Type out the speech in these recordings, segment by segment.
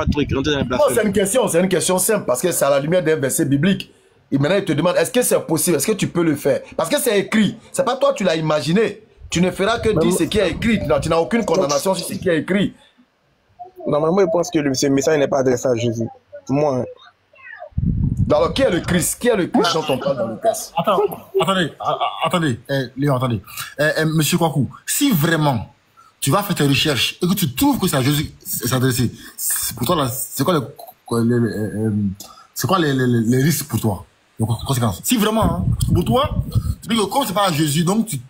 pas rentrer dans les Non, blasphèmes. c'est une question simple, parce que c'est à la lumière d'un verset biblique. Et maintenant, il te demande, est-ce que c'est possible, est-ce que tu peux le faire? Parce que c'est écrit, c'est pas toi, tu l'as imaginé. Tu ne feras que dire ce qui est écrit, tu n'as aucune condamnation sur ce qui est écrit. Normalement, je pense que ce message n'est pas adressé à Jésus. Moi, hein. Alors, qui est le Christ? Qui est le Christ dont on parle dans le texte? Attendez, Léon, attendez. Monsieur Kwaku, si vraiment tu vas faire tes recherches et que tu trouves que c'est à Jésus c'est adressé, pour toi, c'est quoi les risques pour toi, les conséquences? Si vraiment, hein, pour toi, tu dis que comme c'est pas à Jésus, donc tu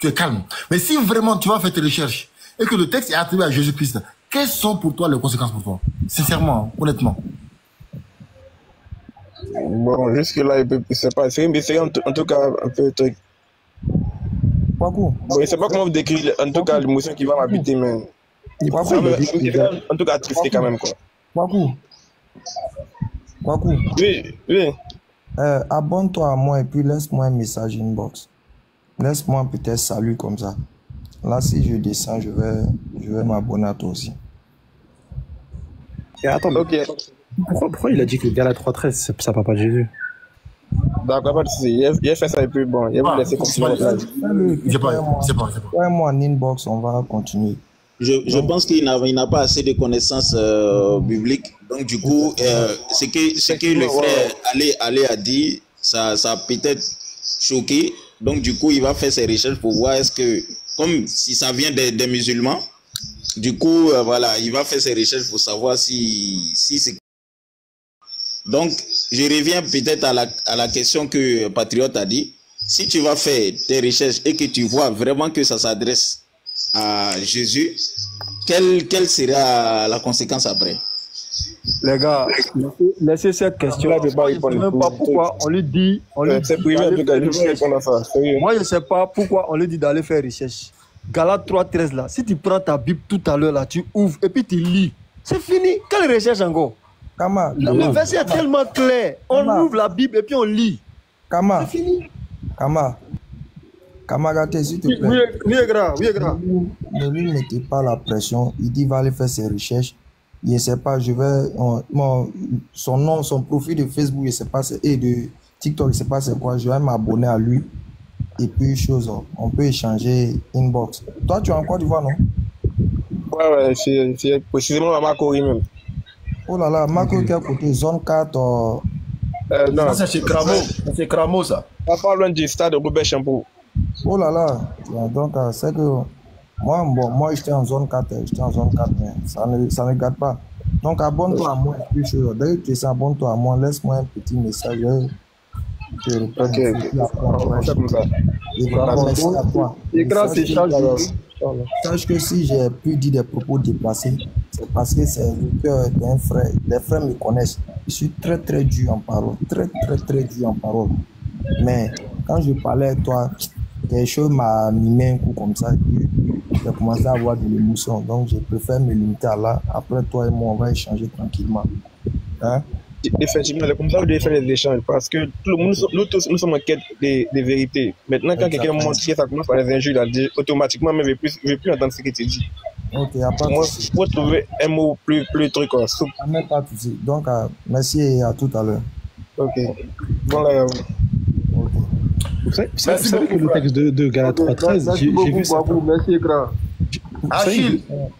es calme. Mais si vraiment tu vas faire tes recherches et que le texte est attribué à Jésus-Christ, quelles sont pour toi les conséquences pour toi? Sincèrement, hein, honnêtement. Bon, jusque-là, c'est pas. C'est en tout cas un peu truc. Kwaku. Bon, je ne sais pas comment vous décrire en tout cas l'émotion qui va m'habiter, mais. Kwaku, en tout cas, attristé quand même, quoi. Kwaku. Oui. Abonne-toi à moi et puis laisse-moi un message inbox. Laisse-moi peut-être salut comme ça. Là, si je descends, je vais m'abonner à toi aussi. Et attends, Ok. pourquoi il a dit que Galates 3.13, ça parle pas de Jésus? D'accord, pas de souci. Il a fait ça et puis bon, il va vous laisser continuer. C'est pas. Ouais, moi en inbox, on va continuer. Je pense qu'il n'a pas assez de connaissances bibliques. Donc, du coup, ce que le frère allait a dit, ça a peut-être choqué. Donc, du coup, il va faire ses recherches pour voir est-ce que, comme si ça vient des musulmans, du coup, voilà, il va faire ses recherches pour savoir si c'est... Donc, je reviens peut-être à la question que Patriote a dit. Si tu vas faire tes recherches et que tu vois vraiment que ça s'adresse à Jésus, quelle sera la conséquence après? Les gars, laissez cette question-là. Je ne sais même pas pourquoi on lui dit. C'est privé, en tout cas, je vais répondre à ça. Moi, je ne sais pas pourquoi on lui dit d'aller faire recherche. Galates 3.13 là, si tu prends ta Bible tout à l'heure là, tu ouvres et puis tu lis. C'est fini. Quelle recherche encore? Kama, Le verset est tellement clair. On ouvre la Bible et puis on lit. Kama, C'est fini. Kamagaté, s'il te plaît. Oui, grand. Ne lui mettez pas la pression. Il dit va aller faire ses recherches. Je ne sais pas, son nom, son profil de Facebook, je ne sais pas, et de TikTok, je ne sais pas c'est quoi. Je vais m'abonner à lui. Et puis, on peut échanger inbox. Toi, tu es en Côte d'Ivoire, non? Ouais, c'est précisément à Makori même. Oh là là, Makori, quel côté? Zone 4 Non, Ça, c'est Cramo. C'est Cramo, ça. pas loin du stade de Robert Champoux. Oh là là, donc c'est que moi j'étais en zone 4, mais ça ne garde pas. Donc abonne-toi à moi, et puis dès que tu sais, abonne-toi à moi, laisse-moi un petit message. Ok. Et vraiment, merci à toi. Et grâce à Sache que si j'ai pu dire des propos déplacés, c'est parce que c'est le cœur d'un frère. Les frères me connaissent. Je suis très très dur en parole, très dur en parole. Mais quand je parlais avec toi, quelque chose m'a mimé un coup comme ça, et puis j'ai commencé à avoir de l'émotion. Donc je préfère me limiter à là. Après toi et moi, on va échanger tranquillement. Hein? Effectivement, comme ça, vous devez faire les échanges parce que tout le monde, nous tous, nous sommes en quête des vérités. Maintenant, quand quelqu'un montre que ça commence par les injures, il dit automatiquement, mais je ne veux plus entendre ce que tu dis. Ok, il n'y a pas de Moi, souci. il faut trouver un mot plus truc, quoi. Souple. Même pas de souci. Donc, merci et à tout à l'heure. Ok. Bon, là, Vous savez que le texte de Galates 3.13, j'ai vu ça. Merci, grand.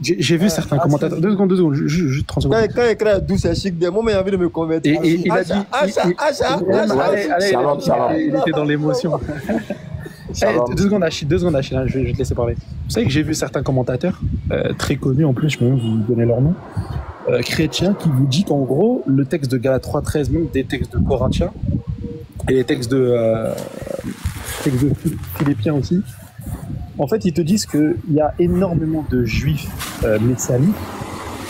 J'ai vu certains commentateurs. 2 secondes, juste 30 secondes. Quand il crée d'où c'est chic, des moments, il a envie de me convaincre. Et il a dit. Allez, il était dans l'émotion. 2 secondes, Achille, hein, je vais te laisser parler. Vous savez que j'ai vu certains commentateurs, très connus en plus, je peux même vous donner leur nom, chrétiens, qui vous disent qu'en gros, le texte de Galates 3.13, même des textes de Corinthiens, et les textes de Philippiens aussi, en fait, ils te disent qu'il y a énormément de juifs messianiques,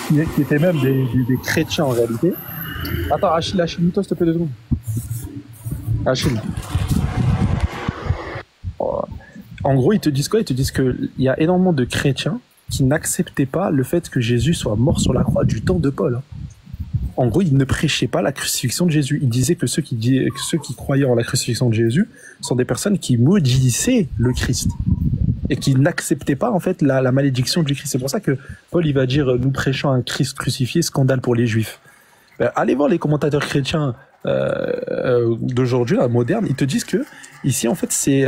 qui étaient même des chrétiens en réalité. Attends, Achille, toi, s'il te plaît, 2 secondes. Achille. En gros, ils te disent quoi? Ils te disent qu'il y a énormément de chrétiens qui n'acceptaient pas le fait que Jésus soit mort sur la croix du temps de Paul. En gros, ils ne prêchaient pas la crucifixion de Jésus. Ils disaient que ceux qui croyaient en la crucifixion de Jésus sont des personnes qui maudissaient le Christ. et qui n'acceptaient pas en fait la malédiction du Christ. C'est pour ça que Paul il va dire nous prêchons un Christ crucifié, scandale pour les Juifs. Allez voir les commentateurs chrétiens d'aujourd'hui, modernes, ils te disent que ici en fait c'est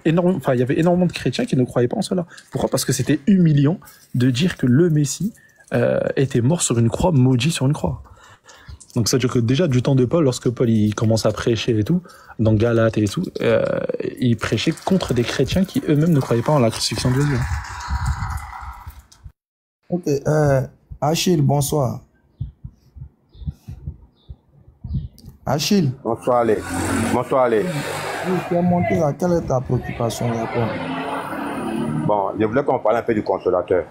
énorme. Enfin, il y avait énormément de chrétiens qui ne croyaient pas en cela. Pourquoi? Parce que c'était humiliant de dire que le Messie était mort sur une croix, maudit sur une croix. Donc ça veut dire que déjà du temps de Paul, lorsque Paul il commence à prêcher et tout, dans Galates et tout, il prêchait contre des chrétiens qui eux-mêmes ne croyaient pas en la crucifixion de Jésus. Ok, Achille, bonsoir. Achille. Bonsoir, allez. Bonsoir, allez. Tu es monté là, quelle est ta préoccupation là? Bon, je voulais qu'on parle un peu du consolateur.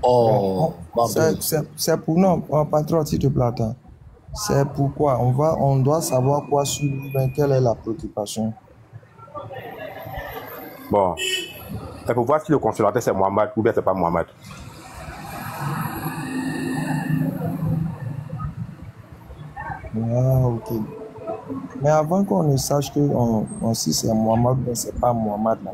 Oh, c'est pour nous, patron, s'il te plaît, attends. C'est pourquoi on doit savoir quoi sur lui, quelle est la préoccupation. Bon, c'est pour voir si le consolateur c'est Mohamed ou bien c'est pas Mohamed. Ah, ok. Mais avant qu'on ne sache que si c'est Mohamed ou c'est pas Mohamed, là,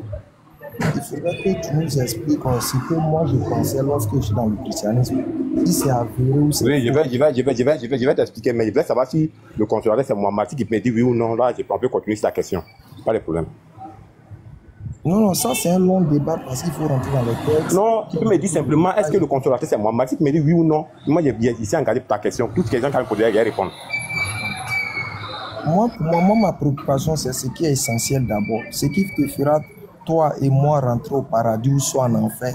il faudrait que tu nous expliques ce que moi je pensais lorsque je suis dans le christianisme. Si c'est avéré ou c'est... Oui, je vais t'expliquer, mais je voulais savoir si le consolateur c'est Mohamed, si tu me dis oui ou non, là, on peut continuer sur la question. Pas de problème. Non, ça c'est un long débat parce qu'il faut rentrer dans les textes. Non, tu peux me dire simplement, est-ce que le consolateur c'est Mohamed? Si tu me dis oui ou non, moi j'ai ici engagé pour ta question. Toutes les gens qui ont posé, je vais répondre. Moi, ma préoccupation, c'est ce qui est essentiel d'abord. Ce qui te fera, toi et moi, rentrer au paradis ou soit en enfer.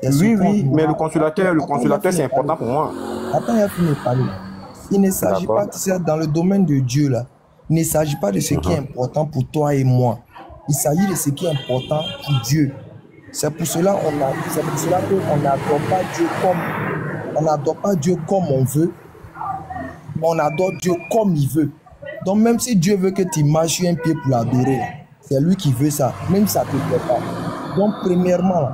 Oui, mais le consolateur, c'est important pour moi. Attends, il a fini de parler. Il ne s'agit pas, tu sais, dans le domaine de Dieu, là, il ne s'agit pas de ce qui est important pour toi et moi. Il s'agit de ce qui est important pour Dieu. C'est pour cela qu'on n'adore pas Dieu comme on veut, mais on adore Dieu comme il veut. Donc même si Dieu veut que tu marches sur un pied pour l'adorer, c'est lui qui veut ça, même si ça ne te plaît pas. Donc premièrement,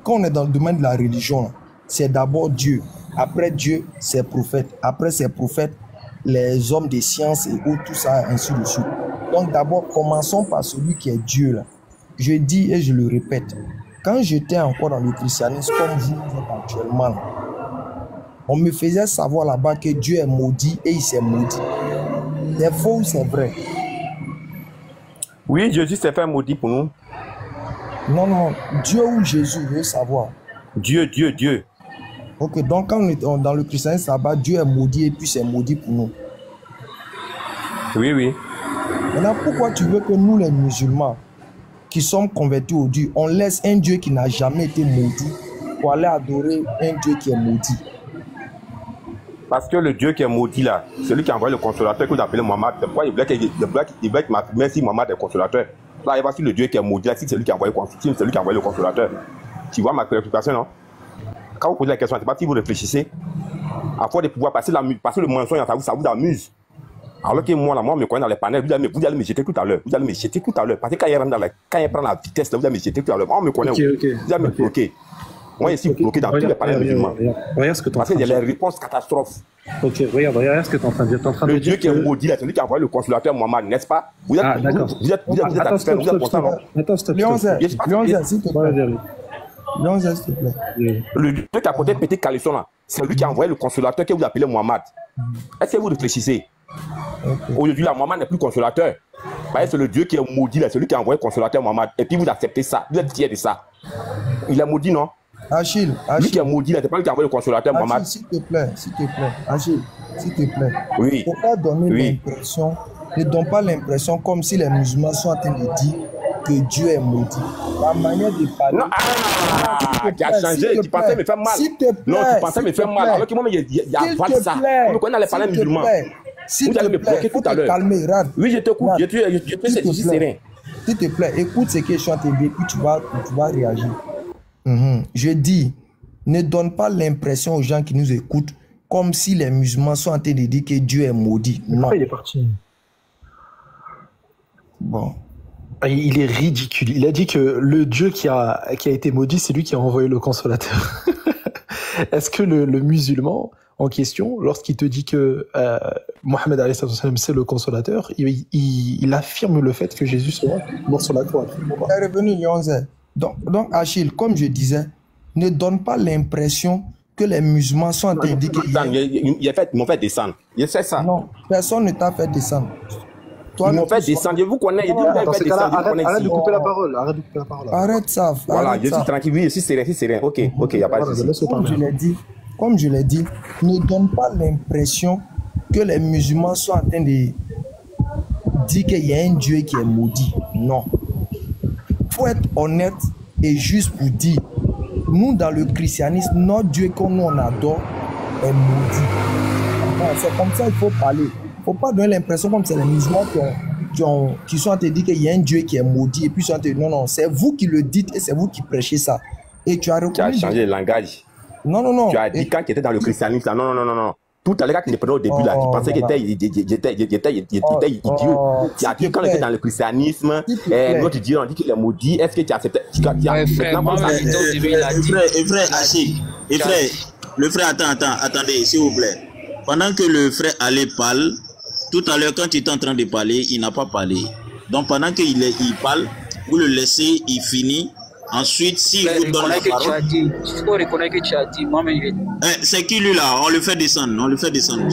quand on est dans le domaine de la religion, c'est d'abord Dieu. Après Dieu, c'est prophète. Après ces prophètes, les hommes de science et autres, tout ça, ainsi de suite. Donc d'abord, commençons par celui qui est Dieu. Là. Je dis et je le répète, quand j'étais encore dans le christianisme, comme vous êtes actuellement, là, on me faisait savoir là-bas que Dieu est maudit et il s'est maudit. C'est faux ou c'est vrai? Oui, Jésus s'est fait maudit pour nous. Non, Dieu ou Jésus, je veux savoir. Dieu. Ok, donc quand on est dans le christianisme là-bas, Dieu est maudit et puis c'est maudit pour nous. Oui. Maintenant, pourquoi tu veux que nous les musulmans, qui sommes convertis au Dieu, on laisse un Dieu qui n'a jamais été maudit pour aller adorer un Dieu qui est maudit? Parce que le Dieu qui est maudit là, celui qui a envoyé le consolateur que vous appelez Mohamed, c'est pourquoi il voulait que m'affirmer si Mohamed est consolateur. Là, il va sur le Dieu qui est maudit là, si c'est lui qui a envoyé le consolateur. Tu vois ma préoccupation, non? Quand vous posez la question, c'est pas si vous réfléchissez, à force de pouvoir passer le mensonge, ça vous amuse. Alors que moi, on me connaît dans les panels, vous allez me jeter tout à l'heure. Parce que quand il prend la vitesse, là, vous allez me jeter tout à l'heure. Moi, on me connaît. Vous allez me bloquer. Moi, je suis bloqué dans tous les panels musulmans. Regarde ce que tu es en Parce train de qu'il y a dire. les réponses catastrophes. Ok, regarde ce que tu es en train de dire. Le Dieu qui est maudit, c'est celui qui a envoyé le consolateur Mohamed, n'est-ce pas? Vous êtes d'accord. Vous êtes Attends, stop. Léon, s'il te plaît. Le Dieu qui a porté petit caleçon là, c'est lui qui a envoyé le consolateur que vous appelez Mohamed. Est-ce que vous réfléchissez? Aujourd'hui, là, Mohamed n'est plus consolateur. C'est le Dieu qui est maudit, là, celui qui a envoyé le consolateur Mohamed. Et puis vous acceptez ça, vous êtes fiers de ça. Il est maudit, non? Achille. Lui qui est maudit, là, c'est pas lui qui a envoyé le consolateur Mohamed. S'il te plaît. Achille, s'il te plaît. Oui. Faut pas donner l'impression, ne donne pas l'impression comme si les musulmans sont en train de dire que Dieu est maudit. La manière de parler. Non, tu as changé, tu pensais me faire mal. Non, tu pensais me faire mal. Alors que moi, il y a ça. On me connaît dans les palais musulmans. Vous allez me bloquer tout à l'heure. Oui, je t'écoute. Je te suis serein. S'il te plaît, écoute ce que je suis en train de dire, puis tu vas réagir. Je dis, ne donne pas l'impression aux gens qui nous écoutent comme si les musulmans sont en train de dire que Dieu est maudit. Non. Il est parti. Bon. Il est ridicule. Il a dit que le Dieu qui a été maudit, c'est lui qui a envoyé le consolateur. Est-ce que le musulman en question, lorsqu'il te dit que Mohammed alayhi salam c'est le consolateur, il affirme le fait que Jésus soit mort sur la croix. Il est revenu Lyonzé. Donc Achille, comme je disais, ne donne pas l'impression que les musulmans sont en train de dire ils m'ont fait descendre. Je sais ça. Non, personne ne t'a fait descendre. Toi, ils m'ont fait descendre. Je vous connais. Arrête de couper la parole. Arrête ça. Voilà, je suis tranquille. Oui, je suis serein. Ok, il n'y a pas de souci. Comme je l'ai dit, ne donne pas l'impression que les musulmans sont en train de dire qu'il y a un Dieu qui est maudit. Non. Il faut être honnête et juste pour dire, nous dans le christianisme, notre Dieu que nous on adore est maudit. C'est comme ça qu'il faut parler. Il ne faut pas donner l'impression comme c'est les musulmans qui sont en train de dire qu'il y a un Dieu qui est maudit et puis ils sont en train de dire non, c'est vous qui le dites et c'est vous qui prêchez ça. Et tu as changé le langage. Non. Tu as dit quand tu étais dans le christianisme, non. Tout à l'heure, quand tu me prenais au début, là, tu pensais que j'étais idiot. Tu as dit quand on était dans le christianisme, notre Dieu, on dit qu'il est maudit. Est-ce que tu acceptes? Le frère, attendez, s'il vous plaît. Pendant que le frère allait parler, tout à l'heure, quand il était en train de parler, il n'a pas parlé. Donc, pendant qu'il parle, vous le laissez, il finit. Ensuite, si vous donnez la parole... Il faut reconnaître que tu as dit. C'est qui lui là? On le fait descendre. Attends, je le fais descendre. Ne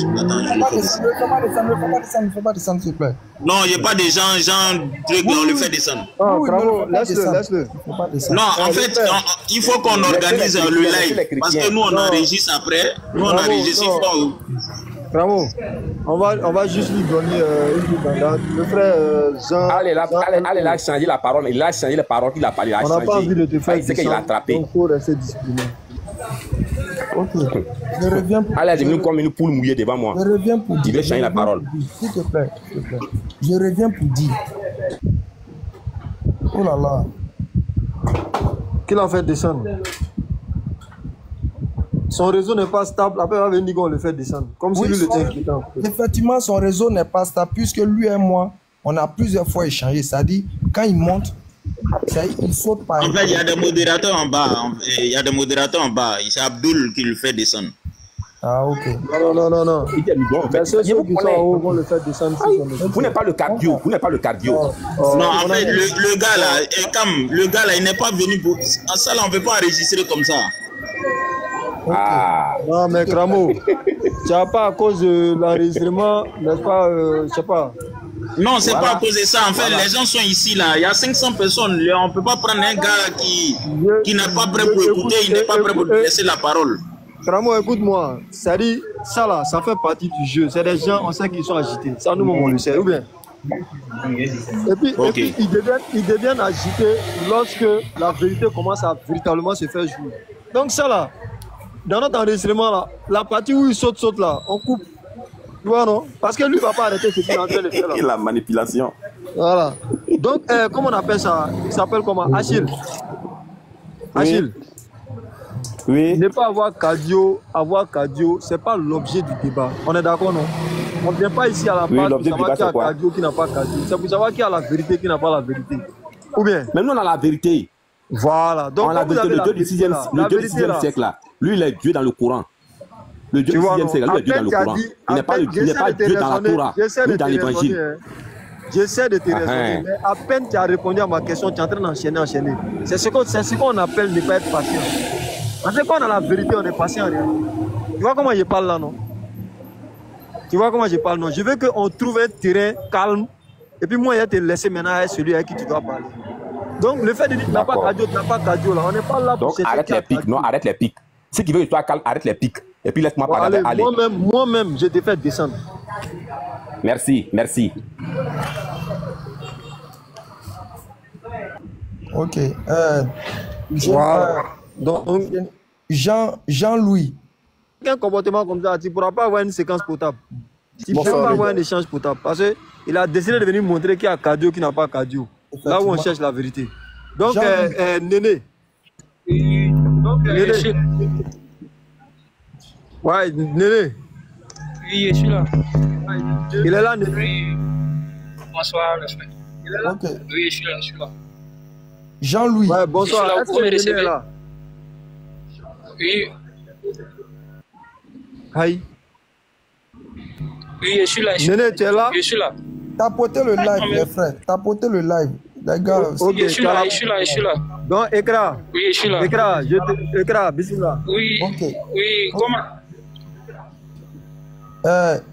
fais pas descendre, s'il te plaît. Non, il n'y a pas des gens trucs là, on le fait descendre. Bravo, laisse-le. Non, en fait, il faut qu'on organise le live. Parce que nous, on enregistre après. Nous, on enregistre fort. Bravo. On va juste lui donner une bandade. Le frère Jean. Allez, là, changer la parole. Il a changé la parole qu'il a parlé. On n'a pas envie de te faire descendre. Il a attrapé. Donc, il faut rester discipliné. Ok. Je reviens pour... Allez, devenu comme une poule mouillée devant moi. Je reviens pour dire. Il veut changer la parole. S'il te plaît. Je reviens pour dire. Oh là là. Qu'il a fait descendre. Son réseau n'est pas stable, après il va venir qu'on le fait descendre. Comme si lui le était inquiétant. Effectivement, son réseau n'est pas stable, puisque lui et moi, on a plusieurs fois échangé. C'est-à-dire, quand il monte, il saute par... En fait, il y a des modérateurs en bas. C'est Abdul qui le fait descendre. Ah, ok. Non. Ceux qui sont en haut vont le faire descendre. Vous n'êtes pas le cardio. Non, en fait, le gars là, il n'est pas venu pour... En ça, là, on ne peut pas enregistrer comme ça. Okay. Ah. Non, mais Cramo, tu n'as pas à cause de l'enregistrement, n'est-ce pas, je sais pas. Non, c'est pas à cause de ça. En fait, les gens sont ici, là. Il y a 500 personnes. On ne peut pas prendre un gars qui n'est pas prêt pour écouter, il n'est pas prêt pour laisser la parole. Cramo, écoute-moi. Ça dit, ça là, ça fait partie du jeu. C'est des gens, on sait qu'ils sont agités. Ça, nous, on le sait, ou bien. Et puis ils deviennent agités lorsque la vérité commence à véritablement se faire jour. Donc ça là, dans notre enregistrement là, la partie où il saute là, on coupe. Tu vois non? Parce que lui ne va pas arrêter ce qu'il est en train de faire là. La manipulation. Voilà. Donc, comment on appelle ça? Il s'appelle comment? Achille. Achille. Oui. Ne pas avoir cardio, c'est pas l'objet du débat. On est d'accord, non? On ne vient pas ici à la base pour savoir qui a cardio, qui n'a pas cardio. C'est pour savoir qui a la vérité, qui n'a pas la vérité. Ou bien? Même nous, on a la vérité. Voilà. Donc, on a le Dieu du 6e siècle là. Lui, il est Dieu dans le Coran. Le Dieu du 6e siècle, lui, il est Dieu dans le Coran. Il n'est pas Dieu dans la Torah, ni dans l'évangile. J'essaie de te raisonner, mais à peine tu as répondu à ma question, tu es en train d'enchaîner. C'est ce qu'on appelle ne pas être patient. Parce que quand on a la vérité, on est patient. Tu vois comment je parle là, non? Je veux qu'on trouve un terrain calme, et puis moi, je vais te laisser maintenant à celui avec qui tu dois parler. Donc, le fait de dire que tu n'as pas cardio, là, on n'est pas là pour... Donc, arrête les pics, non, arrête les pics. Si tu veux que tu sois calme, arrête les pics. Et puis laisse-moi parler. Allez. Moi-même, je te fais descendre. Merci. Ok. Donc, Jean-Louis. Un comportement comme ça, tu ne pourras pas avoir une séquence potable. Tu ne peux pas avoir un échange potable. Parce qu'il a décidé de venir montrer qu'il y a cardio, qui n'a pas cardio. Là où on cherche la vérité. Donc, Néné. Néné. Ouais, Néné. Oui, je suis là. Il est là, Néné. Oui. Bonsoir, le frère. Ok. Oui, je suis là, je suis là. Jean-Louis. Ouais, bonsoir. Je suis là, Est-ce vous me que Néné recevez? est là? Oui, Aïe. oui, je suis là. Néné, tu es là? Je suis là. Tapotez le live, les frères. Tapotez le live. Les gars. Ok, Je suis là, je suis là, je suis là. Donc, Ekra. Oui, je suis là. Ekra, Ekra, bismillah. Oui, Ok. oui, comment?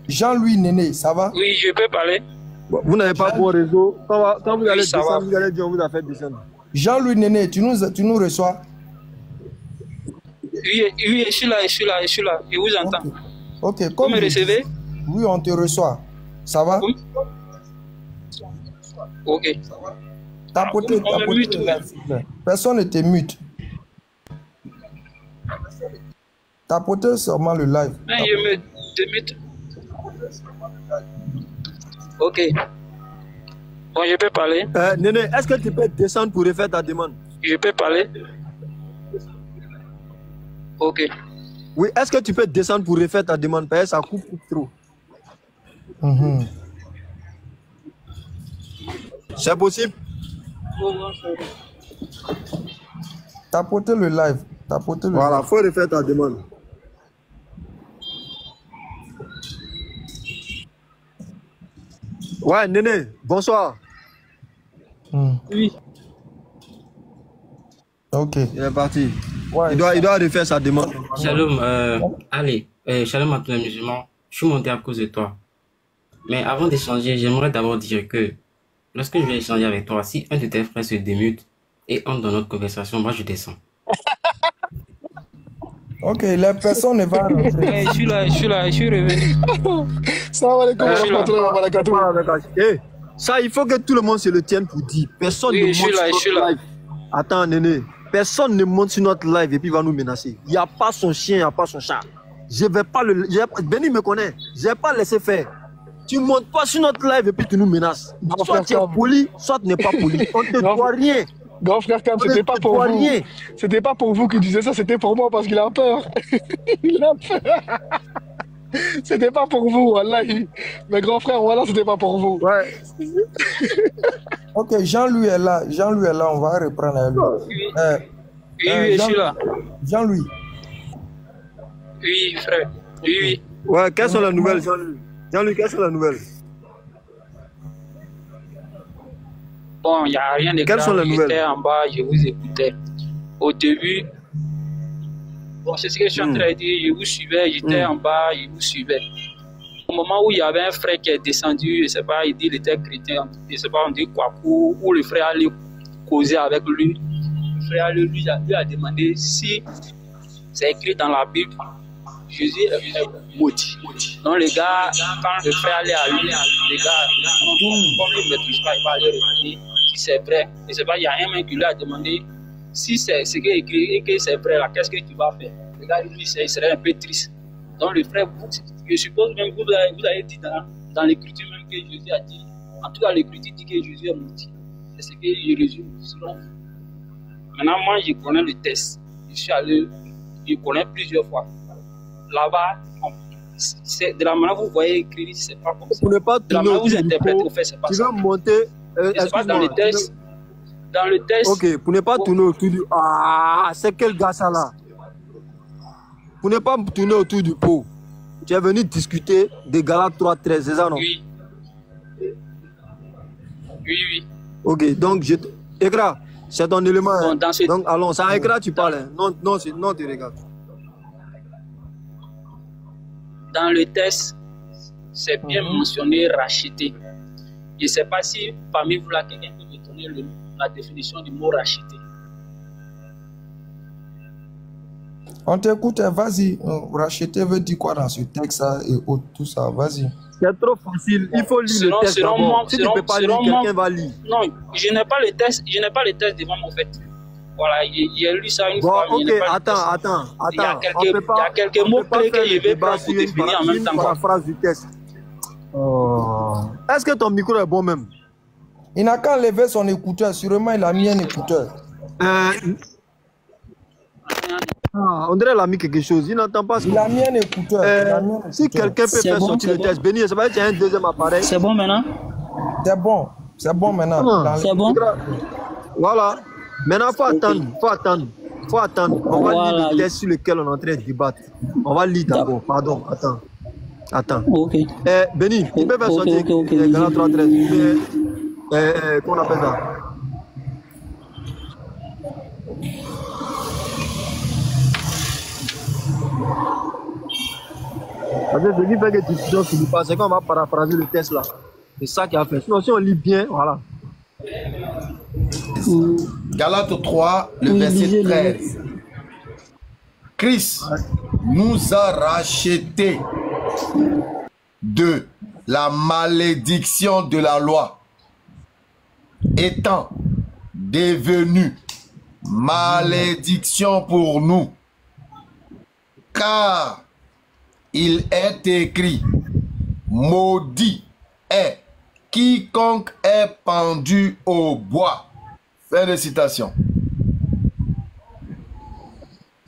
Jean-Louis Néné, ça va? Oui, je peux parler. Bon, vous n'avez pas bon réseau. Quand vous allez Oui, ça va. descendre, vous allez dire on vous a fait descendre. Jean-Louis Néné, tu nous reçois? Oui, oui, je suis là, je suis là, je suis là. Je vous entends. Ok. Vous me recevez? Oui, on te reçoit. Ça va? Oui. Ok. Tapotez On me mute, le live, s'il vous plaît. Personne ne te mute. Tapotez seulement le live. Mais je me démute. Ok. Bon, je peux parler. Néné, est-ce que tu peux descendre pour refaire ta demande? Je peux parler. Ok. Oui, est-ce que tu peux descendre pour refaire ta demande? Parce que ça coupe trop. C'est possible? Tapotez le live. Tapotez le Voilà, live. faut refaire ta demande. Ouais, Néné, bonsoir. Oui. Ok. Il est parti. Ouais. Il doit refaire sa demande. Shalom, shalom à tous les musulmans. Je suis monté à cause de toi. Mais avant d'échanger, j'aimerais d'abord dire que lorsque je vais échanger avec toi, si un de tes frères se démute et entre dans notre conversation, moi je descends. Ok, la personne ne va rentrer. Je suis là, je suis là, je suis revenu. Ça, il faut que tout le monde se le tienne pour dire. Personne Oui, ne je monte suis là, sur je suis notre là. live. Attends, Néné. Personne ne monte sur notre live et puis va nous menacer. Il n'y a pas son chien, il n'y a pas son chat. Je vais pas le. Benny me connaît. Je vais pas laisser faire. Tu montes pas sur notre live et puis tu nous menaces. Soit tu es poli, soit tu n'es pas poli. On ne te doit rien. Grand frère Cam, c'était pas pour vous. C'était pas pour vous qui disait ça, c'était pour moi parce qu'il a peur. Il a peur. C'était pas pour vous, wallahi. Mais grand frère, voilà, c'était pas pour vous. Ouais. Ok, Jean-Louis est là. Jean-Louis est là, on va reprendre avec lui. Oui, je suis là. Jean-Louis. Oui, frère. Oui, oui. Ouais, quelles sont les nouvelles, Jean-Louis? Jean-Louis, quelles sont les nouvelles? Bon, il n'y a rien de Quelles sont grave. les nouvelles? J'étais en bas, je vous écoutais. Au début, bon, c'est ce que je suis en train de dire. Je vous suivais, j'étais en bas, je vous suivais. Au moment où il y avait un frère qui est descendu, je ne sais pas, il dit qu'il était chrétien, je ne sais pas, on dit quoi, où le frère allait causer avec lui. Le frère lui a demandé si c'est écrit dans la Bible, Jésus est maudit. Donc les gars, quand le frère allait à lui, les gars, comme il ne maîtrise pas, il va aller regarder si c'est vrai. Je ne sais pas, il y a un mec qui lui a demandé si c'est ce qui est écrit et que c'est vrai là, qu'est-ce que tu vas faire? Le gars lui, il serait un peu triste. Donc le frère, je suppose même que vous avez dit dans l'écriture même que Jésus a dit, en tout cas l'écriture dit que Jésus est maudit. C'est ce que je résume selon vous. Maintenant, moi, je connais le texte. Je suis allé, je connais plusieurs fois. Là-bas, de la manière que vous voyez écrit, c'est pas comme ça. Pour ne pas De la manière que vous interprétez, au fait, c'est pas tu ça. veux monter. C'est pas dans le texte. Dans le texte. Ok, pour ne pas tourner autour du. Ah, c'est quel gars ça là? Pour ne pas tourner autour du pot. Tu es venu discuter de Galates 3.13, c'est ça non? Oui. Oui, oui. Ok, donc je. Ekra, c'est ton élément. Bon, hein. dans ce... Donc allons, c'est à Ekra tu parles. Hein. Non, tu regardes. Dans le texte, c'est bien mentionné racheter. Je ne sais pas si parmi vous là, quelqu'un peut me donner la définition du mot racheter. On t'écoute, vas-y. Racheter veut dire quoi dans ce texte et tout ça? Vas-y. C'est trop facile. Il faut lire le texte d'abord. Si tu ne peux pas lire, quelqu'un va lire. Non, je n'ai pas le texte. Je n'ai pas le texte devant moi, en fait. Voilà, j'ai lu ça une fois. Ok, attends. Il y a quelques mots clés que je vais prendre pour définir en même temps. La phrase du texte. Est-ce que ton micro est bon même? Il n'a qu'à lever son écouteur. Sûrement, il a mis un écouteur. On dirait qu'il a mis quelque chose. Il n'entend pas ce Il a mis un écouteur. Si quelqu'un peut faire sortir le texte, Béni, ça va être un deuxième appareil. C'est bon maintenant? C'est bon. C'est bon maintenant. C'est bon? Voilà. Maintenant, faut attendre. On va Voilà. lire le texte sur lequel on est en train de débattre. On va lire d'abord. Pardon, attends. Ok. Benny, tu peux faire sortir Galates 3:13. Qu'on appelle ça? Parce que Benny fait que tu ne lis pas. C'est qu'on va paraphraser le texte là. C'est ça qui a fait. Sinon, si on lit bien, voilà. Galates 3, le verset 13. Christ nous a rachetés de la malédiction de la loi, étant devenu malédiction pour nous, car il est écrit, maudit est quiconque est pendu au bois. Fin de citation.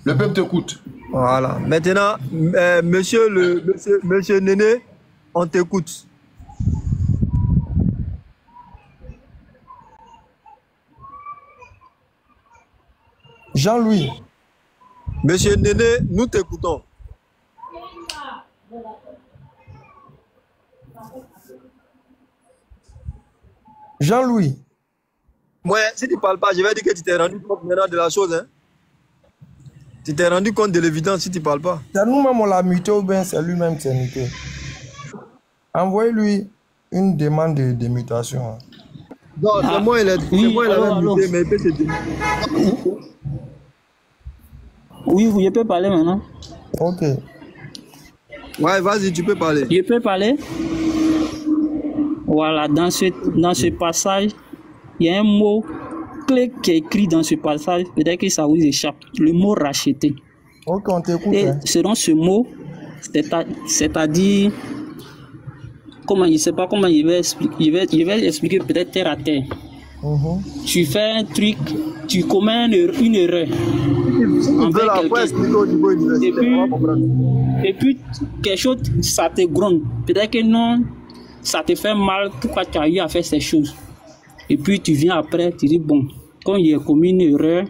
Le peuple t'écoute. Voilà. Maintenant, monsieur Néné, on t'écoute. Jean-Louis. Monsieur Néné, nous t'écoutons. Jean-Louis. Moi, si tu ne parles pas, je vais dire que tu t'es rendu compte maintenant de la chose. Hein? Tu t'es rendu compte de l'évidence si tu ne parles pas. C'est nous-mêmes, on l'a muté ou bien c'est lui-même qui s'est muté. Envoyez-lui une demande de mutation. Hein. Non, c'est moi, il a muté, mais il peut se démuter. Oui, je peux parler maintenant. Ok. Ouais, vas-y, tu peux parler. Je peux parler? Voilà, dans ce passage, il y a un mot clé qui est écrit dans ce passage, peut-être que ça vous échappe, le mot racheter. Ok, on t'écoute. Et selon ce mot, c'est-à-dire, comment, je ne sais pas comment je vais expliquer peut-être terre à terre. Tu fais un truc, tu commets une erreur envers quelqu'un. Et puis, quelque chose, ça te gronde. Peut-être que non, ça te fait mal, pourquoi tu as eu à faire ces choses. Et puis tu viens après, tu dis, bon, quand il a commis une erreur,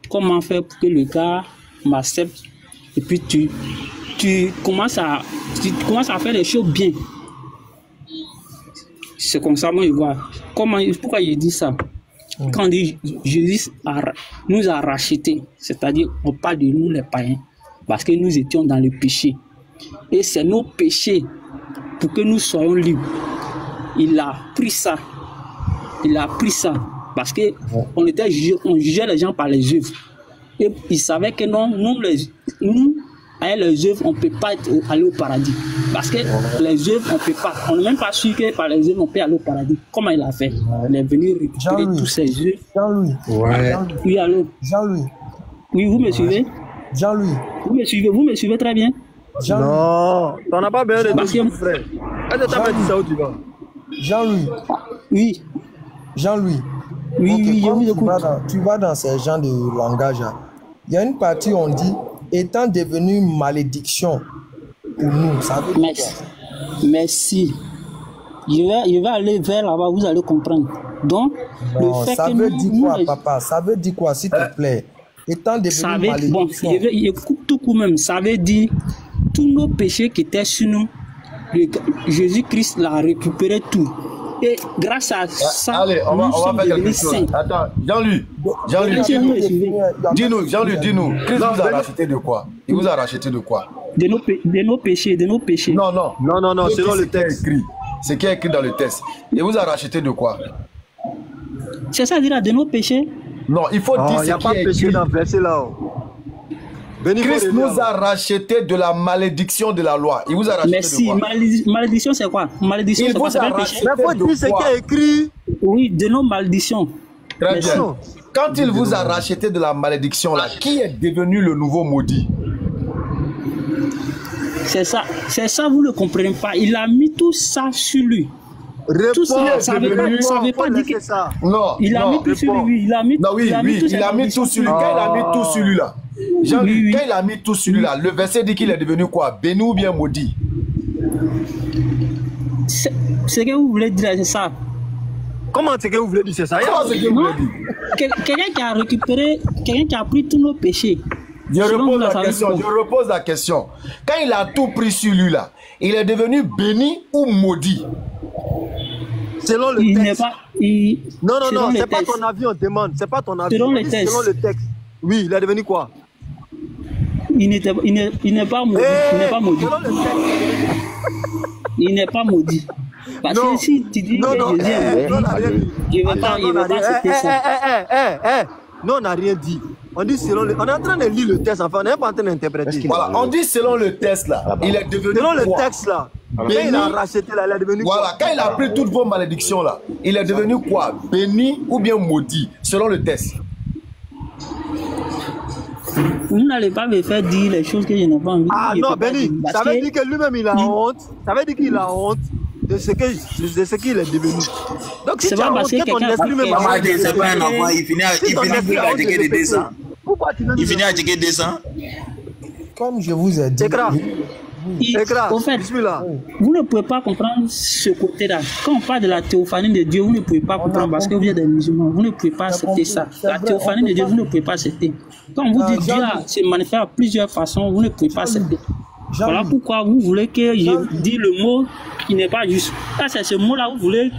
comment faire pour que le gars m'accepte? Et puis tu commences à faire les choses bien. C'est comme ça, moi, je vois. Pourquoi je dis ça? Quand on dit Jésus nous a rachetés, c'est-à-dire on parle de nous les païens, parce que nous étions dans le péché. Et c'est nos péchés pour que nous soyons libres. Il a pris ça. Parce que on jugeait les gens par les œuvres. Et il savait que non, nous avec les œuvres, on ne peut pas aller au paradis. Parce que les œuvres, on ne peut pas. On n'est même pas sûr que par les œuvres, on peut aller au paradis. Comment il a fait? Il est venu récupérer tous ces œuvres. Jean-Louis. Ouais. Oui, allô? Jean-Louis. Oui, vous me suivez? Jean-Louis. Vous me suivez très bien? Non, tu n'en as pas besoin de dire, frère. Est-ce que tu as dit ça où tu vas? Jean-Louis. Oui. Jean-Louis. Oui, tu vas dans ces genres de langage. Il y a une partie où on dit étant devenu malédiction pour nous. Ça veut dire quoi? Merci. Je vais aller vers là-bas, vous allez comprendre. Donc, non, le fait ça que veut dire quoi, papa? Ça veut dire quoi, s'il te plaît? Étant devenu malédiction. Bon, je coupe tout coup même. Ça veut dire tous nos péchés qui étaient sur nous, Jésus-Christ l'a récupéré tout. Et grâce à ça, allez, on va faire quelque chose. Attends, Jean-Louis, dis-nous, Christ vous a racheté de quoi? Il vous a racheté de quoi? De nos péchés. Non, selon le texte écrit. C'est qui est écrit dans le texte. Il vous a racheté de quoi? C'est ça, dire de nos péchés? Non, il faut dire il n'y a pas de péché dans le verset là. Christ nous a racheté de la malédiction de la loi. Il vous a racheté de quoi? Malédiction c'est quoi? Malédiction c'est pas un péché. Mais faut dire ce qui est écrit. Oui, de nos malédictions. Très bien. Quand il vous a racheté de la malédiction là, qui est devenu le nouveau maudit? C'est ça, vous ne comprenez pas. Il a mis tout ça sur lui. Tout ça, ça veut pas dire que ça. Non, il a mis tout sur lui. Il a mis tout sur lui. Quand il a mis tout sur lui là, Jean-Louis, quand il a mis tout sur lui là, le verset dit qu'il est devenu quoi? Béni ou bien maudit? Ce que vous voulez dire, c'est ça. Comment c'est que vous voulez dire c'est ça? Comment c'est que vous voulez dire? Quelqu'un qui a récupéré, quelqu'un qui a pris tous nos péchés. Je repose la question. Quand il a tout pris sur lui là, il est devenu béni ou maudit? Selon le texte. Non, c'est pas ton avis, on demande. C'est pas ton avis. Selon le texte. Selon le texte. Oui, il est devenu quoi? Il n'est pas maudit. Il n'est pas maudit. Il n'est pas maudit. Parce que si tu dis que Jésus est maudit, je ne vais pas accepter ça. Non, on n'a rien dit. On dit selon le... On est en train de lire le texte, enfin, on n'est pas en train d'interpréter. Voilà, on dit selon le texte là, il est devenu selon le quoi? Texte là, quand il a racheté là, il est devenu voilà, quand il a pris toutes vos malédictions là, il est devenu quoi? Béni ou bien maudit, selon le texte? Vous n'allez pas me faire dire les choses que je n'ai pas envie de dire. Ah non, Béni, ça veut dire que lui-même il a honte. Ça veut dire qu'il a honte de ce qu'il est devenu. Donc si tu as honte, que ton esprit même a honte. C'est pas un enfant, il finit à checker des dessins. Il finit à checker des dessins. Comme je vous ai dit. En fait, vous ne pouvez pas comprendre ce côté-là. Quand on parle de la théophanie de Dieu, vous ne pouvez pas comprendre parce que vous êtes des musulmans. Vous ne pouvez pas accepter ça. La théophanie de Dieu, vous ne pouvez pas accepter. Quand on vous dit Dieu se manifeste à plusieurs façons, vous ne pouvez pas accepter. Voilà pourquoi vous voulez que je dise le mot qui n'est pas juste. Ça, c'est ce mot-là que vous voulez.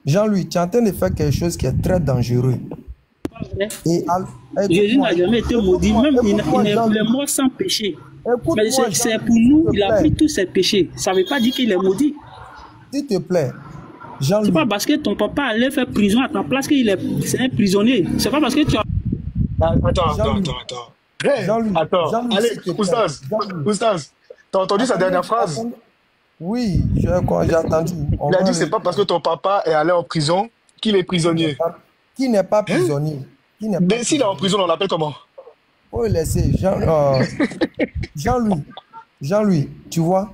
Jean-Louis, tu es en train de faire quelque chose qui est très dangereux. Jésus n'a jamais été maudit, même il est mort sans péché. Mais c'est pour nous, il a pris tous ses péchés. Ça ne veut pas dire qu'il est maudit. S'il te plaît, Jean-Louis. C'est pas parce que ton papa allait faire prison à ta place qu'il est un prisonnier. C'est pas parce que tu as... Attends. Allez, Oustaz, t'as entendu sa dernière phrase? Oui, j'ai entendu. Il a dit que c'est pas parce que ton papa est allé en prison qu'il est prisonnier. Qui n'est pas prisonnier? Mais s'il est en prison, on l'appelle comment? Oh, laissez. Jean-Louis, tu vois?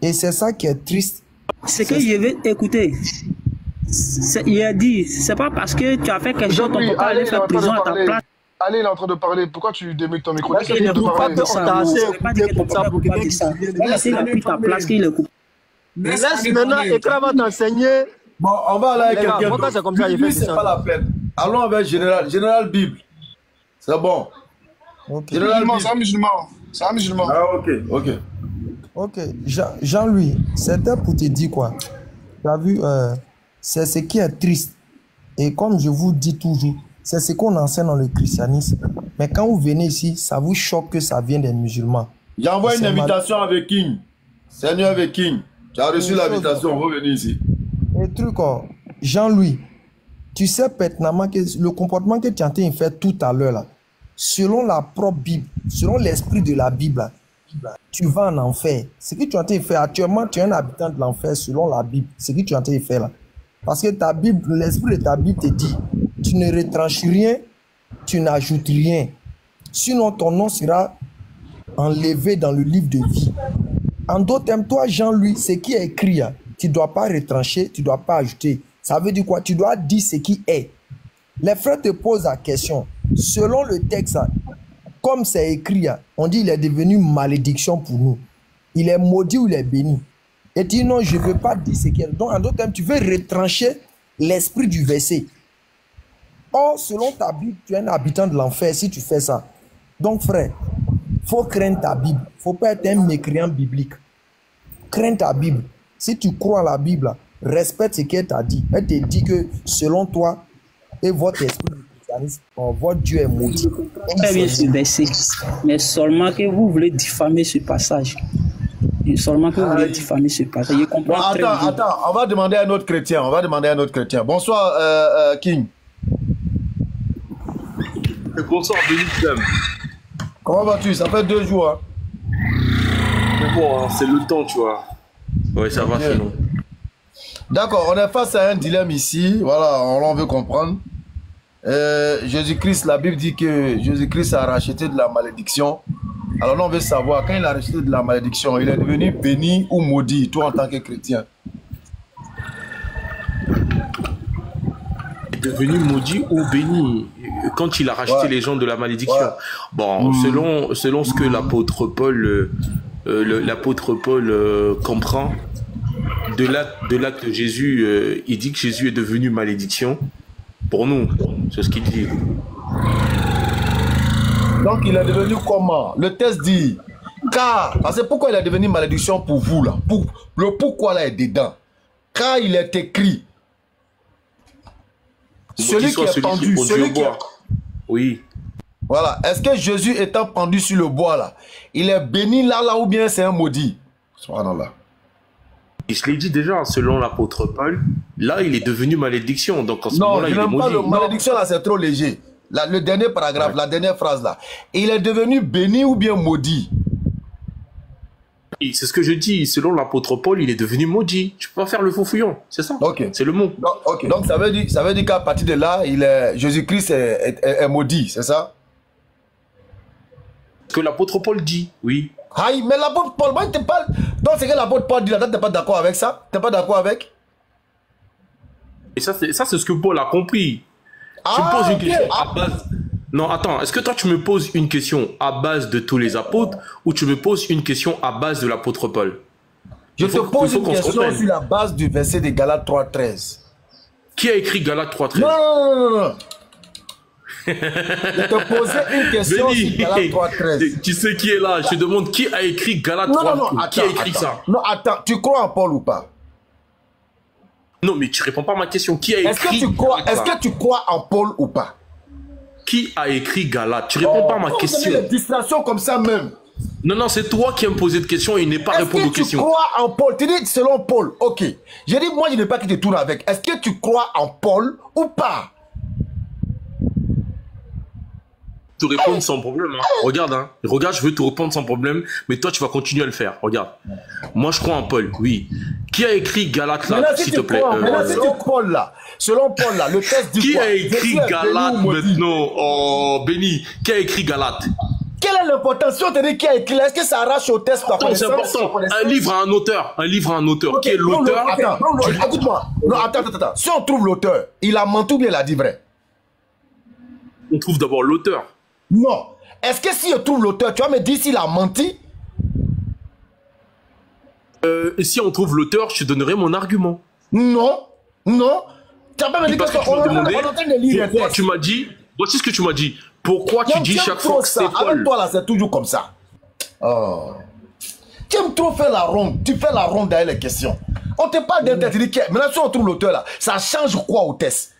Et c'est ça qui est triste. C'est que je vais écouter. Il a dit, c'est pas parce que tu as fait quelque chose, ton papa allait faire prison à ta place. Allez, il est en train de parler. Pourquoi tu démutes ton micro? Il ne coupe pas de ça. Il a pris ta place qu'il est coupé. Laisse maintenant, Ekra va t'enseigner. Bon, on va aller avec quelqu'un d'autre. C'est comme ça, lui, c'est pas la peine. Allons avec Général Bible. C'est bon. Okay. C'est un musulman. Ah, ok. Jean-Louis, c'était pour te dire quoi? Tu as vu, c'est ce qui est triste. Et comme je vous dis toujours, c'est ce qu'on enseigne dans le christianisme. Mais quand vous venez ici, ça vous choque que ça vient des musulmans. J'envoie une invitation avec King. Seigneur avec King. Tu as reçu l'invitation, on va venir ici. Et truc, Jean-Louis, tu sais pertinemment que le comportement que tu es en train de faire tout à l'heure, là, selon la propre Bible, selon l'esprit de la Bible, tu vas en enfer. Ce que tu es en train de faire actuellement, tu es un habitant de l'enfer selon la Bible. Ce que tu es en train de faire là. Parce que ta Bible, l'esprit de ta Bible te dit, tu ne retranches rien, tu n'ajoutes rien. Sinon, ton nom sera enlevé dans le livre de vie. En d'autres termes, toi, Jean-Louis, ce qui est écrit, tu ne dois pas retrancher, tu ne dois pas ajouter. Ça veut dire quoi? Tu dois dire ce qui est. Les frères te posent la question. Selon le texte, comme c'est écrit, on dit qu'il est devenu malédiction pour nous. Il est maudit ou il est béni. Et tu dis non, je ne veux pas dire ce qui est. Donc, en d'autres termes, tu veux retrancher l'esprit du verset. Or, selon ta Bible, tu es un habitant de l'enfer si tu fais ça. Donc, frère, il faut craindre ta Bible. Il ne faut pas être un mécréant biblique. Crains ta Bible. Si tu crois à la Bible, respecte ce qu'elle t'a dit. Elle te dit que selon toi et votre esprit du christianisme, votre Dieu est maudit. Très bien ce verset. Mais seulement que vous voulez diffamer ce passage. Et seulement que vous voulez diffamer ce passage. Je comprends très bien. Attends, on va demander à un autre chrétien. Bonsoir, King. Bonsoir, Béni. Comment vas-tu? Ça fait 2 jours. Mais bon, c'est le temps, tu vois. Ouais, ça va, sinon. D'accord, on est face à un dilemme ici. Voilà, on veut comprendre. Jésus-Christ, la Bible dit que Jésus-Christ a racheté de la malédiction. Alors là, on veut savoir, quand il a racheté de la malédiction, il est devenu béni ou maudit, toi en tant que chrétien? Il est devenu maudit ou béni quand il a racheté les gens de la malédiction. Bon, selon ce que l'apôtre Paul comprend de l'acte de Jésus, il dit que Jésus est devenu malédiction pour nous. C'est ce qu'il dit. Donc il est devenu comment? Le texte dit, car, parce que pourquoi il est devenu malédiction pour vous là? Le pourquoi là est dedans. Car il est écrit, celui qui est pendu, celui qui est... Oui. Voilà. Est-ce que Jésus étant pendu sur le bois là, il est béni là ou bien c'est un maudit? Subhanallah. Et je l'ai dit déjà, selon l'apôtre Paul, là il est devenu malédiction. Donc en ce moment-là, il est maudit. Non, malédiction là c'est trop léger. Là, le dernier paragraphe, la dernière phrase là. Il est devenu béni ou bien maudit? C'est ce que je dis. Selon l'apôtre Paul, il est devenu maudit. Tu peux pas faire le faux fouillon. C'est ça. Ok. C'est le mot. Ok. Donc ça veut dire qu'à partir de là, Jésus-Christ est maudit, c'est ça? Ce que l'apôtre Paul dit, oui. Aïe, mais l'apôtre Paul, moi, t'es pas... Donc c'est que l'apôtre Paul dit là, t'es pas d'accord avec ça? T'es pas d'accord avec? Et ça, c'est ce que Paul a compris. Tu me poses une question à base... Non, attends, est-ce que toi tu me poses une question à base de tous les apôtres ou tu me poses une question à base de l'apôtre Paul? Je te pose une question sur la base du verset de Galates 3.13. Qui a écrit Galates 3.13? Non. Je te posais une question sur Galates 3.13. Tu sais qui est là? Je te demande qui a écrit Galates 3.13? Qui a écrit ça? Non, attends, tu crois en Paul ou pas? Non, mais tu réponds pas à ma question. Qui a écrit Est-ce que tu crois en Paul ou pas? Qui a écrit Galates? Tu réponds pas à ma question. Des distractions comme ça même. Non, c'est toi qui as me posé de questions et il n'est pas répondre aux questions. Est-ce que tu crois en Paul? Tu dis selon Paul, ok. J'ai dit, moi je n'ai pas qui te tourne avec. Est-ce que tu crois en Paul ou pas? Te répondre sans problème. Hein. Regarde, je veux te répondre sans problème, mais toi tu vas continuer à le faire. Regarde. Moi je crois en Paul, oui. Qui a écrit Galates là, s'il te plaît? Selon Paul là, le texte dit qui a écrit Galates maintenant? Oh, béni. Qui a écrit Galates? Quelle est l'importance? Si on te dit qui a écrit, est-ce que ça arrache au texte? C'est important. Un livre à un auteur. Qui est l'auteur? Écoute-moi. Non, attends. Si on trouve l'auteur, il a menti ou bien il a dit vrai? On trouve d'abord l'auteur. Non. Est-ce que si je trouve l'auteur, tu vas me dire s'il a menti? Et si on trouve l'auteur, je te donnerai mon argument. Non. Tu vas pas me dire que on est en train de lire un texte. Pourquoi tu m'as dit? Voici ce que tu m'as dit. Pourquoi tu dis chaque fois que c'est Paul? Avec toi là, c'est toujours comme ça. Oh. Tu aimes trop faire la ronde. Tu fais la ronde derrière les questions. On te parle d'un texte. Tu dis que maintenant si on trouve l'auteur là, ça change quoi au test?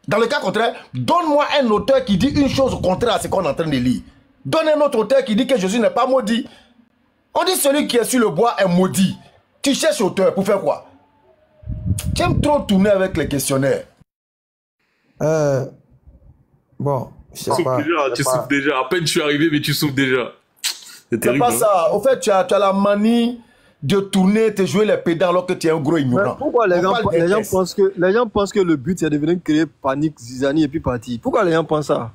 Dans le cas contraire, donne-moi un auteur qui dit une chose contraire à ce qu'on est en train de lire. Donne un autre auteur qui dit que Jésus n'est pas maudit. On dit celui qui est sur le bois est maudit. Tu cherches auteur pour faire quoi? Tu aimes trop tourner avec les questionnaires. Bon, je sais pas. Tu souffres déjà. À peine je suis arrivé, mais tu souffres déjà. C'est terrible. C'est pas ça. Au fait, tu as la manie de tourner, de jouer les pédales alors que tu es un gros ignorant. Pourquoi les gens pensent que le but c'est de venir créer panique, zizanie et puis partir? Pourquoi les gens pensent ça?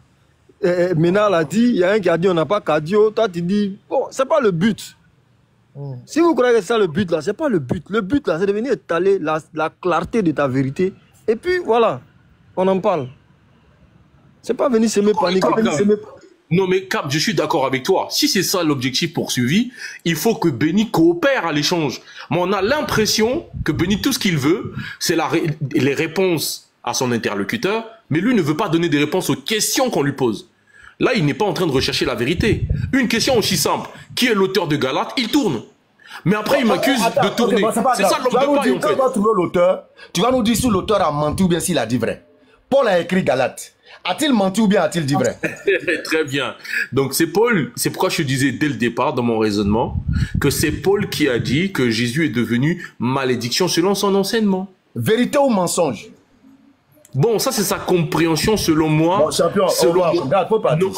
Ménard l'a dit, il y a un qui a dit on n'a pas cardio, toi tu dis bon, c'est pas le but. Si vous croyez que c'est ça le but là, c'est pas le but. Le but là, c'est de venir étaler la clarté de ta vérité. Et puis voilà, on en parle. C'est pas venir s'aimer panique. Non mais Cap, je suis d'accord avec toi. Si c'est ça l'objectif poursuivi, il faut que Benny coopère à l'échange. Mais on a l'impression que Benny, tout ce qu'il veut, c'est les réponses à son interlocuteur, mais lui ne veut pas donner des réponses aux questions qu'on lui pose. Là, il n'est pas en train de rechercher la vérité. Une question aussi simple, qui est l'auteur de Galates? Il tourne. Mais après, il m'accuse de tourner. C'est ça l'homme de paille, en fait. Quand on va trouver l'auteur, tu vas nous dire si l'auteur a menti ou bien s'il a dit vrai. Paul a écrit Galates. A-t-il menti ou bien a-t-il dit vrai? Très bien. Donc c'est Paul, c'est pourquoi je disais dès le départ dans mon raisonnement que c'est Paul qui a dit que Jésus est devenu malédiction selon son enseignement. Vérité ou mensonge? Bon, ça c'est sa compréhension selon moi. Bon, champion, regarde, faut pas non,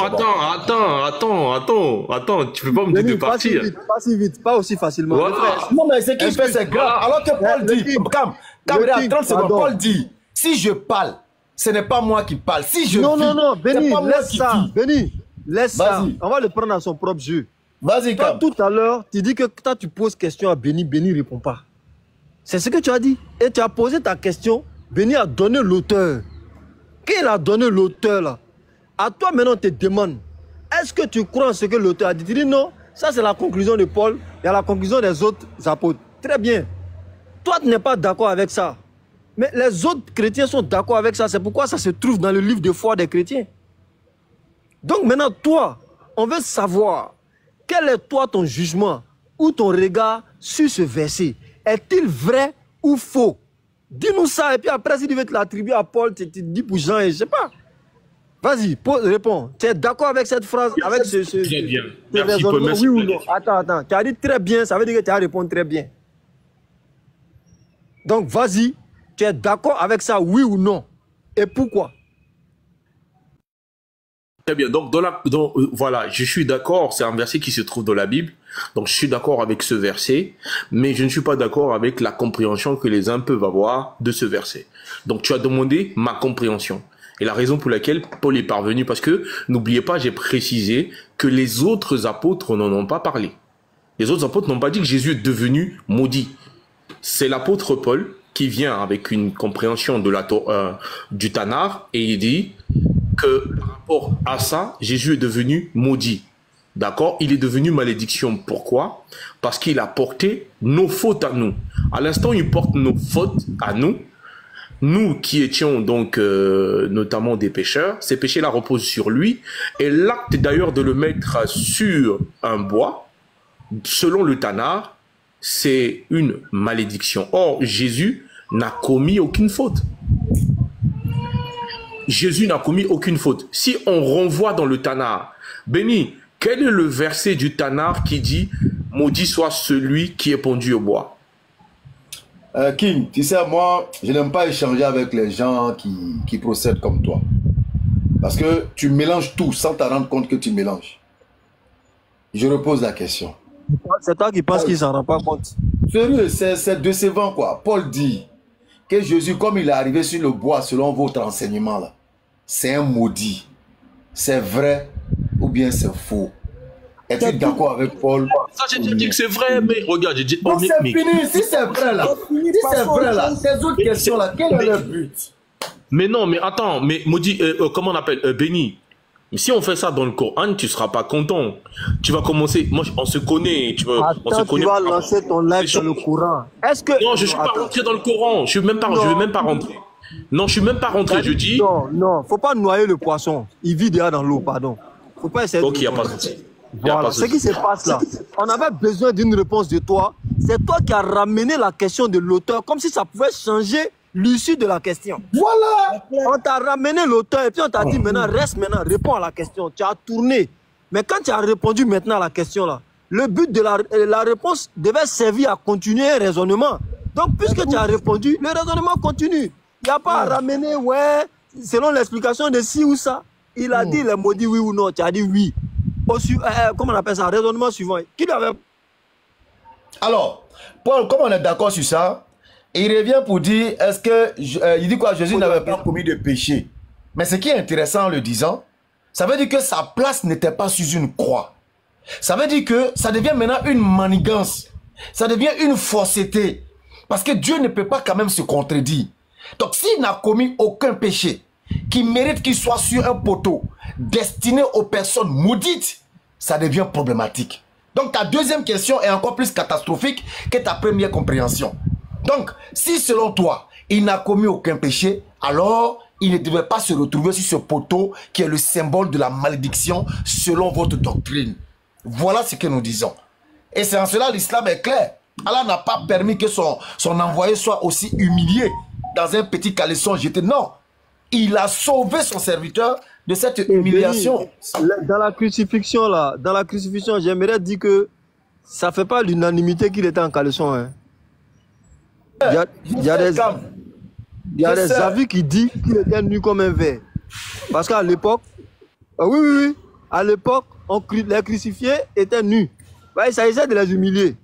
attends, tu peux pas me dire de partir. Pas si vite, pas aussi facilement. Voilà. Non mais ce qu'il fait c'est grave. Alors que Paul dit, Cam, 30 secondes, Paul dit, si je parle, ce n'est pas moi qui parle. Si je non, Benny, laisse ça. Benny, laisse ça. On va le prendre à son propre jeu. Vas-y, Cam. Tout à l'heure, tu dis que quand tu poses question à Benny, Benny ne répond pas. C'est ce que tu as dit. Et tu as posé ta question, Benny a donné l'auteur. Qui a donné l'auteur là? À toi maintenant, on te demande, est-ce que tu crois en ce que l'auteur a dit? Tu dis non, ça c'est la conclusion de Paul et la conclusion des autres apôtres. Très bien. toi, tu n'es pas d'accord avec ça. Mais les autres chrétiens sont d'accord avec ça. C'est pourquoi ça se trouve dans le livre de foi des chrétiens. Donc maintenant, toi, on veut savoir quel est toi ton jugement ou ton regard sur ce verset. Est-il vrai ou faux? Dis-nous ça et puis après, si tu veux te l'attribuer à Paul, tu dis pour Jean et je sais pas. Vas-y, réponds. Tu es d'accord avec cette phrase, avec ce très bien. Merci, Paul, merci, oui ou non? Attends. Tu as dit très bien, ça veut dire que tu as répondu très bien. Donc, vas-y, tu es d'accord avec ça, oui ou non? Et pourquoi? Très bien. Donc, voilà, je suis d'accord, c'est un verset qui se trouve dans la Bible. Donc, je suis d'accord avec ce verset, mais je ne suis pas d'accord avec la compréhension que les uns peuvent avoir de ce verset. Donc, tu as demandé ma compréhension. Et la raison pour laquelle Paul est parvenu, parce que, n'oubliez pas, j'ai précisé que les autres apôtres n'en ont pas parlé. Les autres apôtres n'ont pas dit que Jésus est devenu maudit. C'est l'apôtre Paul qui vient avec une compréhension de du Tanakh et il dit que par rapport à ça, Jésus est devenu maudit. D'accord? Il est devenu malédiction. Pourquoi? Parce qu'il a porté nos fautes à nous. À l'instant, il porte nos fautes à nous. Nous qui étions donc notamment des pécheurs, ces péchés-là reposent sur lui. Et l'acte d'ailleurs de le mettre sur un bois, selon le Tanakh, c'est une malédiction. Or, Jésus n'a commis aucune faute. Jésus n'a commis aucune faute. Si on renvoie dans le Tanakh, Béni, quel est le verset du Tanakh qui dit « Maudit soit celui qui est pendu au bois » King, tu sais, moi, je n'aime pas échanger avec les gens qui procèdent comme toi. Parce que tu mélanges tout sans te rendre compte que tu mélanges. Je repose la question. C'est toi qui penses qu'il ne s'en rend pas compte. Sérieux, c'est décevant, quoi. Paul dit que Jésus, comme il est arrivé sur le bois, selon votre enseignement, là, c'est un maudit. C'est vrai ou bien c'est faux? Es-tu d'accord avec Paul? Ça, j'ai déjà dit que c'est vrai, mais regarde, j'ai dit... Donc c'est fini, si c'est vrai là, tes autres questions là, quel est le but? Mais non, mais attends, mais maudit, comment on appelle, Béni, si on fait ça dans le Coran, tu seras pas content. Tu vas commencer, moi, on se connaît, on se connaît. Tu vas lancer ton live dans le Coran. Est-ce que... Non, je suis pas rentré dans le Coran, je vais même pas rentrer. Non, je suis même pas rentré, je dis... Non, faut pas noyer le poisson, il vit déjà dans l'eau, pardon. Faut pas essayer de... Ok, il n'y a pas de souci. Voilà, ce qui se passe là, on avait besoin d'une réponse de toi. C'est toi qui as ramené la question de l'auteur, comme si ça pouvait changer l'issue de la question. Voilà. On t'a ramené l'auteur et puis on t'a dit maintenant, reste maintenant, réponds à la question. Tu as tourné. Mais quand tu as répondu maintenant à la question là, le but de la réponse devait servir à continuer un raisonnement. Donc puisque tu as répondu, le raisonnement continue. Il n'y a pas à ramener, ouais, selon l'explication de ci ou ça. Il a dit, il est maudit, oui ou non. Tu as dit oui. Comment on appelle ça? Raisonnement suivant. Qui l'avait... Alors, Paul, comme on est d'accord sur ça, il revient pour dire, est-ce que, il dit quoi, Jésus n'avait pas commis de péché. Mais ce qui est intéressant en le disant, ça veut dire que sa place n'était pas sur une croix. Ça veut dire que ça devient maintenant une manigance. Ça devient une fausseté. Parce que Dieu ne peut pas quand même se contredire. Donc s'il n'a commis aucun péché qui mérite qu'il soit sur un poteau destiné aux personnes maudites, ça devient problématique. Donc ta deuxième question est encore plus catastrophique que ta première compréhension. Donc, si selon toi, il n'a commis aucun péché, alors il ne devrait pas se retrouver sur ce poteau qui est le symbole de la malédiction selon votre doctrine. Voilà ce que nous disons. Et c'est en cela l'islam est clair. Allah n'a pas permis que son envoyé soit aussi humilié dans un petit caleçon jeté. Non, il a sauvé son serviteur de cette humiliation. Dans la crucifixion, j'aimerais dire que ça ne fait pas l'unanimité qu'il était en caleçon. Hein. Il y a des avis qui disent qu'il était nu comme un verre. Parce qu'à l'époque, oui, à l'époque, les crucifiés étaient nus. Il s'agissait de les humilier.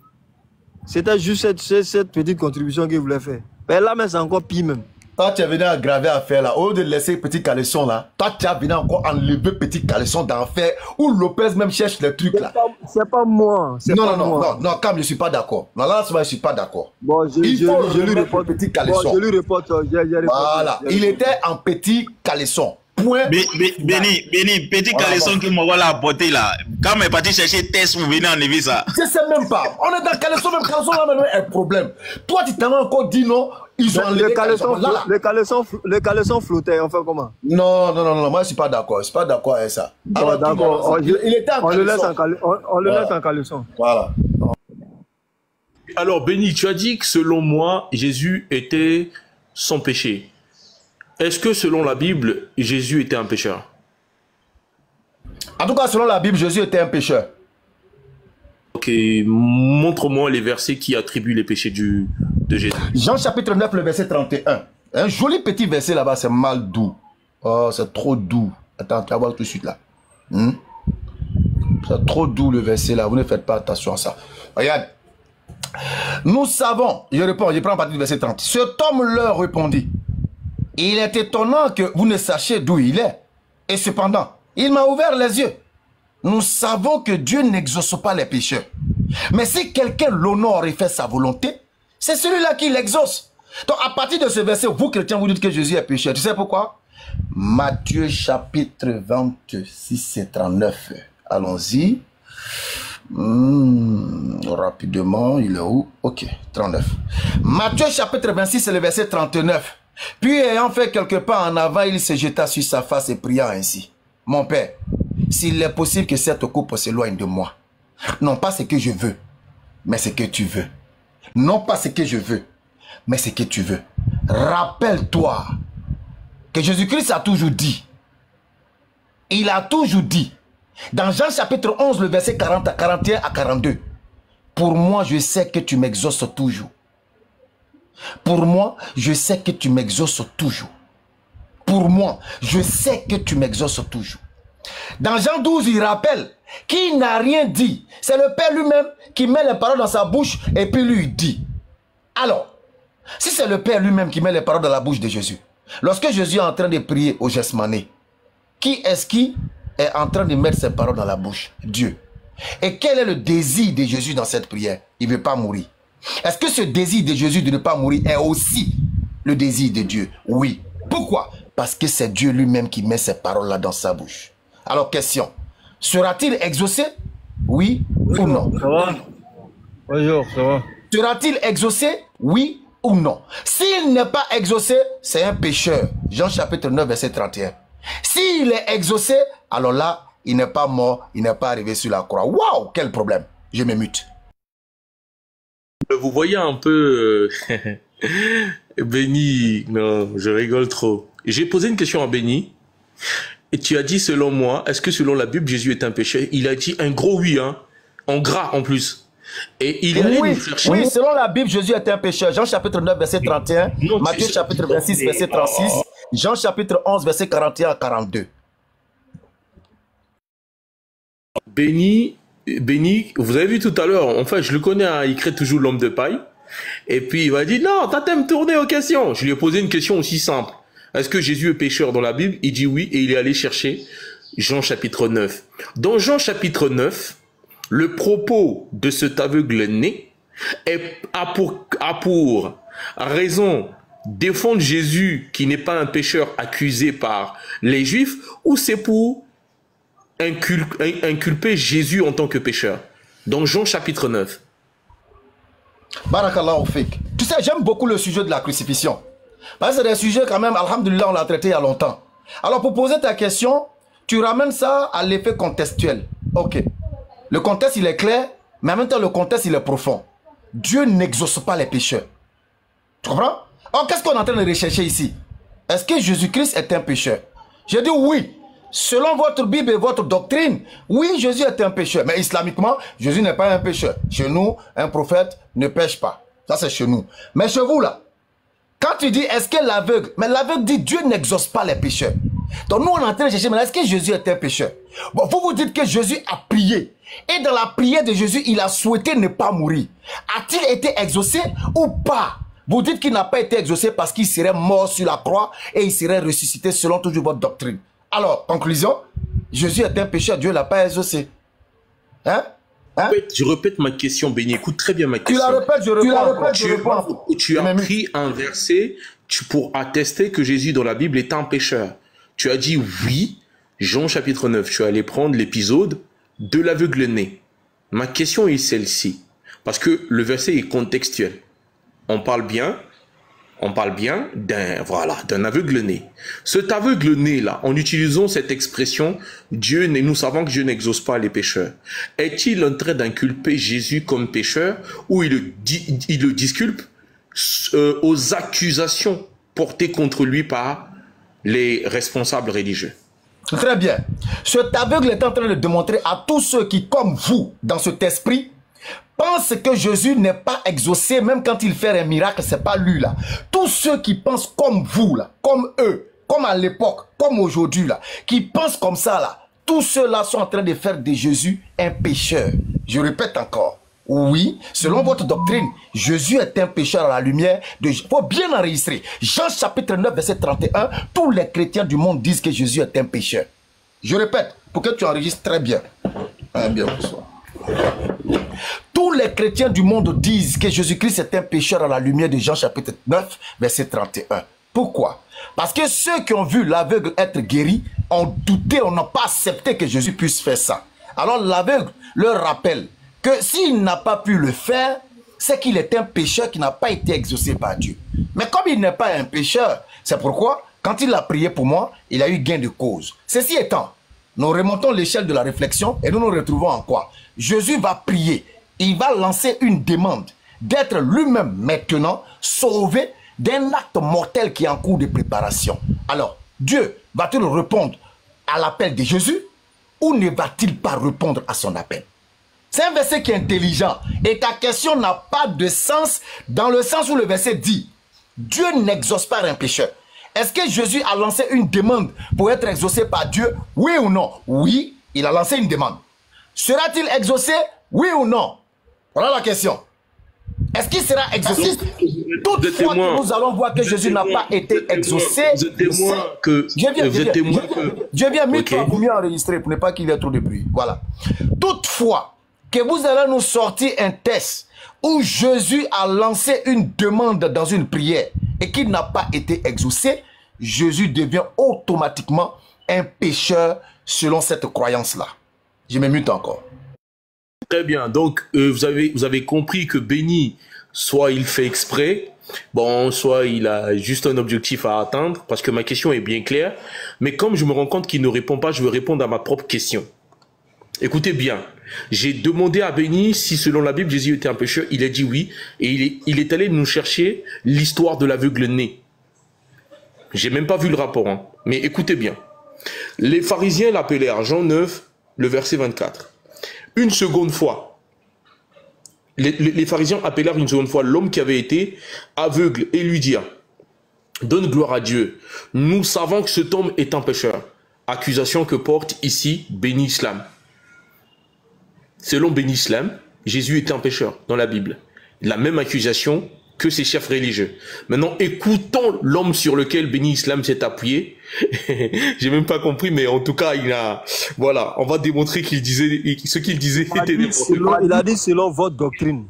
C'était juste cette petite contribution qu'il voulait faire. Mais là, c'est encore pire même. Toi, tu es venu aggraver l'affaire là. Au lieu de laisser petit caleçon là, toi, tu es venu encore enlever petit caleçon d'enfer où Lopez même cherche les trucs là. C'est pas moi. Non, Cam, je ne suis pas d'accord. Non, là, je ne suis pas d'accord. Bon, je lui reporte petit caleçon. Bon, je lui reporte. Voilà, il était en petit caleçon. Point. Béni, petit caleçon que moi voilà apporté là. Quand mes partis chercher test pour venir enlever ça. Je sais même pas. On est dans caleçon, même caleçon là maintenant est un problème. Toi tu t'en as encore dit non. Ils ont enlevé les caleçons flottaient, enfin comment? Non, moi je suis pas d'accord. Je suis pas d'accord avec ça. Alors d'accord. Il était en caleçon. On le laisse en caleçon. Voilà. Alors, Béni, tu as dit que selon moi, Jésus était sans péché. Est-ce que selon la Bible, Jésus était un pécheur? En tout cas, selon la Bible, Jésus était un pécheur. Ok, montre-moi les versets qui attribuent les péchés de Jésus. Jean chapitre 9, le verset 31. Un joli petit verset là-bas, c'est mal doux. Oh, c'est trop doux. Attends, tu vas voir tout de suite là. C'est trop doux le verset là, vous ne faites pas attention à ça. Regarde. Nous savons, je prends à partir du verset 30. Cet homme leur répondit, il est étonnant que vous ne sachiez d'où il est. Et cependant, il m'a ouvert les yeux. Nous savons que Dieu n'exauce pas les pécheurs. Mais si quelqu'un l'honore et fait sa volonté, c'est celui-là qui l'exauce. Donc à partir de ce verset, vous chrétiens, vous dites que Jésus est pécheur. Tu sais pourquoi? Matthieu chapitre 26 et 39. Allons-y. Rapidement, il est où? Ok, 39. Matthieu chapitre 26, c'est le verset 39. Puis ayant fait quelques pas en avant, il se jeta sur sa face et pria ainsi. Mon Père, s'il est possible que cette coupe s'éloigne de moi. Non pas ce que je veux, mais ce que tu veux. Non pas ce que je veux, mais ce que tu veux. Rappelle-toi que Jésus-Christ a toujours dit. Il a toujours dit. Dans Jean chapitre 11, le verset 41 à 42. Pour moi, je sais que tu m'exauces toujours. Pour moi, je sais que tu m'exauces toujours. Pour moi, je sais que tu m'exauces toujours. Dans Jean 12, il rappelle qu'il n'a rien dit. C'est le Père lui-même qui met les paroles dans sa bouche et puis lui dit. Alors, si c'est le Père lui-même qui met les paroles dans la bouche de Jésus, lorsque Jésus est en train de prier au Gethsemane, qui est-ce qui est en train de mettre ses paroles dans la bouche? Dieu. Et quel est le désir de Jésus dans cette prière? Il ne veut pas mourir. Est-ce que ce désir de Jésus de ne pas mourir est aussi le désir de Dieu? Oui. Pourquoi? Parce que c'est Dieu lui-même qui met ces paroles-là dans sa bouche. Alors, question. Sera-t-il exaucé? Oui ou non? Ça va? Bonjour, ça va? Sera-t-il exaucé? Oui ou non? S'il n'est pas exaucé, c'est un pécheur. Jean chapitre 9, verset 31. S'il est exaucé, alors là, il n'est pas mort, il n'est pas arrivé sur la croix. Waouh, quel problème. Je me mute. Vous voyez un peu... Béni, non, je rigole trop. J'ai posé une question à Béni. Et tu as dit, selon moi, est-ce que selon la Bible, Jésus est un pécheur? Il a dit un gros oui, hein, en gras en plus. Et il est allé nous chercher... Oui, selon la Bible, Jésus est un pécheur. Jean chapitre 9, verset 31. Non, Matthieu chapitre 26, verset 36. Jean chapitre 11, verset 41 à 42. Béni, vous avez vu tout à l'heure, enfin je le connais, hein, il crée toujours l'homme de paille. Et puis il m'a dit, non, t'as me tourner aux questions. Je lui ai posé une question aussi simple. Est-ce que Jésus est pécheur dans la Bible? Il dit oui, et il est allé chercher Jean chapitre 9. Dans Jean chapitre 9, le propos de cet aveugle-né a pour raison défendre Jésus qui n'est pas un pécheur accusé par les Juifs, ou c'est pour inculper Jésus en tant que pécheur? Dans Jean chapitre 9. Barakallahu fik. Tu sais, j'aime beaucoup le sujet de la crucifixion. Parce que c'est des sujets quand même, alhamdulillah, on l'a traité il y a longtemps. Alors pour poser ta question, tu ramènes ça à l'effet contextuel. Ok. Le contexte il est clair, mais en même temps le contexte il est profond. Dieu n'exauce pas les pécheurs. Tu comprends? Alors qu'est-ce qu'on est en train de rechercher ici? Est-ce que Jésus-Christ est un pécheur? Je dis oui. Selon votre Bible et votre doctrine, oui, Jésus est un pécheur. Mais islamiquement, Jésus n'est pas un pécheur. Chez nous, un prophète ne pêche pas. Ça, c'est chez nous. Mais chez vous, là, quand tu dis, est-ce que l'aveugle... Mais l'aveugle dit, Dieu n'exauce pas les pécheurs. Donc nous, on est en train de chercher, mais est-ce que Jésus est un pécheur? Bon, vous dites que Jésus a prié. Et dans la prière de Jésus, il a souhaité ne pas mourir. A-t-il été exaucé ou pas? Vous dites qu'il n'a pas été exaucé parce qu'il serait mort sur la croix et il serait ressuscité selon toujours votre doctrine. Alors, conclusion, Jésus est un pécheur, Dieu ne l'a pas exaucé. Hein? Je répète ma question, Béni. Écoute très bien ma question. Tu la répètes, je réponds. Tu as pris un verset pour attester que Jésus dans la Bible est un pécheur. Tu as dit oui, Jean chapitre 9, tu es allé prendre l'épisode de l'aveugle-né. Ma question est celle-ci, parce que le verset est contextuel. On parle bien d'un aveugle-né. Cet aveugle-né là, en utilisant cette expression, nous savons que Dieu n'exauce pas les pécheurs. Est-il en train d'inculper Jésus comme pécheur ou il le disculpe aux accusations portées contre lui par les responsables religieux? Très bien. Cet aveugle est en train de démontrer à tous ceux qui, comme vous, dans cet esprit, pensent que Jésus n'est pas exaucé, même quand il fait un miracle, c'est pas lui là. Tous ceux qui pensent comme vous là, comme eux, comme à l'époque, comme aujourd'hui là, qui pensent comme ça là, tous ceux-là sont en train de faire de Jésus un pécheur. Je répète encore. Oui, selon votre doctrine, Jésus est un pécheur à la lumière de... Il faut bien enregistrer. Jean chapitre 9, verset 31, tous les chrétiens du monde disent que Jésus est un pécheur. Je répète, pour que tu enregistres très bien. Bien, bonsoir. Tous les chrétiens du monde disent que Jésus-Christ est un pécheur à la lumière de Jean chapitre 9, verset 31. Pourquoi? Parce que ceux qui ont vu l'aveugle être guéri ont douté, on n'a pas accepté que Jésus puisse faire ça. Alors l'aveugle leur rappelle que s'il n'a pas pu le faire, c'est qu'il est un pécheur qui n'a pas été exaucé par Dieu. Mais comme il n'est pas un pécheur, c'est pourquoi, quand il a prié pour moi, il a eu gain de cause. Ceci étant, nous remontons l'échelle de la réflexion et nous nous retrouvons en quoi? Jésus va prier. Il va lancer une demande d'être lui-même maintenant sauvé d'un acte mortel qui est en cours de préparation. Alors, Dieu va-t-il répondre à l'appel de Jésus ou ne va-t-il pas répondre à son appel? C'est un verset qui est intelligent et ta question n'a pas de sens dans le sens où le verset dit Dieu n'exauce pas un pécheur. Est-ce que Jésus a lancé une demande pour être exaucé par Dieu? Oui ou non? Oui, il a lancé une demande. Sera-t-il exaucé? Oui ou non? Voilà la question. Est-ce qu'il sera exaucé? Toutefois que nous allons voir que Jésus n'a pas été exaucé. Vous êtes témoin que... Dieu vient mille-toi pour mieux enregistrer, pour ne pas qu'il y ait trop de bruit. Voilà. Toutefois que vous allez nous sortir un test où Jésus a lancé une demande dans une prière et qu'il n'a pas été exaucé, Jésus devient automatiquement un pécheur selon cette croyance-là. Je me mute encore. Très bien. Donc, vous avez compris que Béni, soit il fait exprès, bon, soit il a juste un objectif à atteindre, parce que ma question est bien claire. Mais comme je me rends compte qu'il ne répond pas, je veux répondre à ma propre question. Écoutez bien. J'ai demandé à Béni si, selon la Bible, Jésus était un pécheur. Il a dit oui. Et il est allé nous chercher l'histoire de l'aveugle-né. J'ai même pas vu le rapport, hein. Mais écoutez bien. Les pharisiens l'appelèrent, Jean 9, le verset 24. Une seconde fois, les pharisiens appelèrent une seconde fois l'homme qui avait été aveugle et lui dirent, donne gloire à Dieu. Nous savons que cet homme est un pécheur. Accusation que porte ici Béni Islam. Selon Béni Islam, Jésus était un pécheur dans la Bible. La même accusation que ses chefs religieux. Maintenant, écoutons l'homme sur lequel Béni Islam s'est appuyé. J'ai même pas compris, mais en tout cas, voilà, on va démontrer qu'il disait, ce qu'il disait était n'importe quoi. Il a dit selon votre doctrine.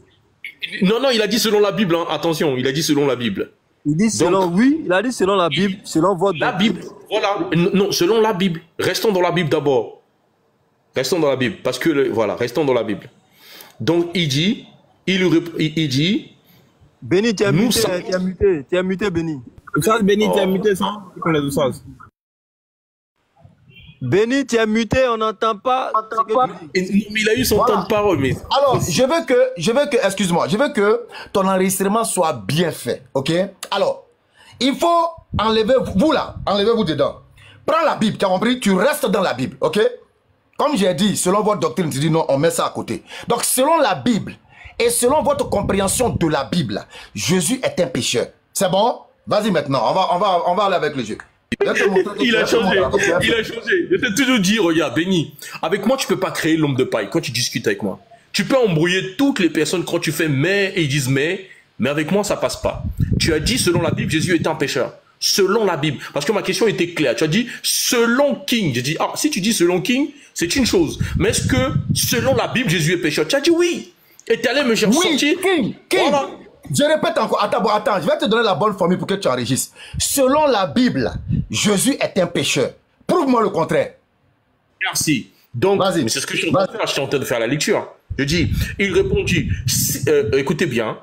Non, il a dit selon la Bible, hein. Attention, il a dit selon la Bible. Il dit selon, oui, il a dit selon la Bible, selon votre doctrine. La Bible, voilà. Non, selon la Bible. Restons dans la Bible d'abord. Restons dans la Bible, parce que, voilà, restons dans la Bible. Donc, il dit, Béni, tu as muté, Béni. Ça, Béni, tu as muté sans qu'on les sens. Béni, tu as muté, on n'entend pas. Il a eu son temps de parole, mais... Alors, je veux que, excuse-moi, je veux que ton enregistrement soit bien fait, ok? Alors, il faut enlever, vous là, enlevez-vous dedans. Prends la Bible, tu as compris? Tu restes dans la Bible, ok? Comme j'ai dit, selon votre doctrine, tu dis non, on met ça à côté. Donc, selon la Bible, et selon votre compréhension de la Bible, Jésus est un pécheur. C'est bon? Vas-y maintenant, on va aller avec le jeu. Il a changé. Je t'ai toujours dit, regarde, Béni, avec moi, tu peux pas créer l'homme de paille quand tu discutes avec moi. Tu peux embrouiller toutes les personnes quand tu fais mais et ils disent mais avec moi, ça passe pas. Tu as dit, selon la Bible, Jésus est un pécheur. Selon la Bible. Parce que ma question était claire. Tu as dit, selon King. J'ai dit, si tu dis selon King, c'est une chose. Mais est-ce que, selon la Bible, Jésus est pécheur? Tu as dit oui. Et tu allais me chercher. Oui, King. Voilà. Je répète encore, attends, je vais te donner la bonne formule pour que tu enregistres. Selon la Bible, Jésus est un pécheur. Prouve-moi le contraire. Merci. Donc, mais c'est ce que je suis en train de faire. Je suis en train de faire la lecture. Je dis, il répondit, écoutez bien,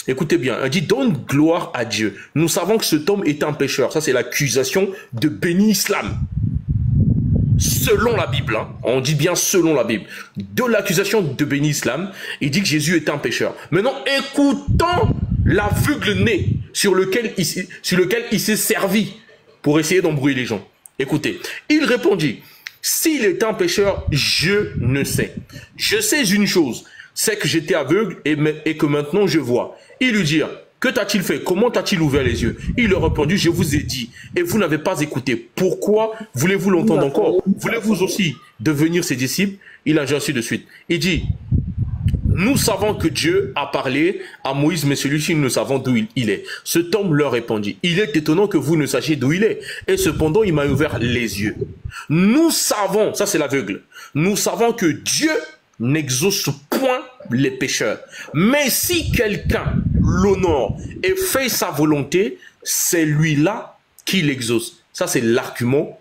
il dit, donne gloire à Dieu. Nous savons que cet homme est un pécheur. Ça, c'est l'accusation de Béni Islam. Selon la Bible, hein, on dit bien selon la Bible, de l'accusation de Béni Islam, il dit que Jésus est un pécheur. Maintenant, écoutons l'aveugle né sur lequel il s'est servi pour essayer d'embrouiller les gens. Écoutez, il répondit, s'il est un pécheur, je ne sais. Je sais une chose, c'est que j'étais aveugle et que maintenant je vois. Il lui dit, que t'a-t-il fait? Comment t'a-t-il ouvert les yeux? Il leur a répondu, je vous ai dit, et vous n'avez pas écouté. Pourquoi voulez-vous l'entendre encore? Voulez-vous aussi devenir ses disciples? Il a ainsi de suite. Il dit, nous savons que Dieu a parlé à Moïse, mais celui-ci, nous ne savons d'où il est. Cet homme leur répondit, il est étonnant que vous ne sachiez d'où il est. Et cependant, il m'a ouvert les yeux. Nous savons, ça c'est l'aveugle, nous savons que Dieu n'exauce point les pécheurs. Mais si quelqu'un l'honore et fait sa volonté, c'est lui-là qui l'exauce. Ça, c'est l'argument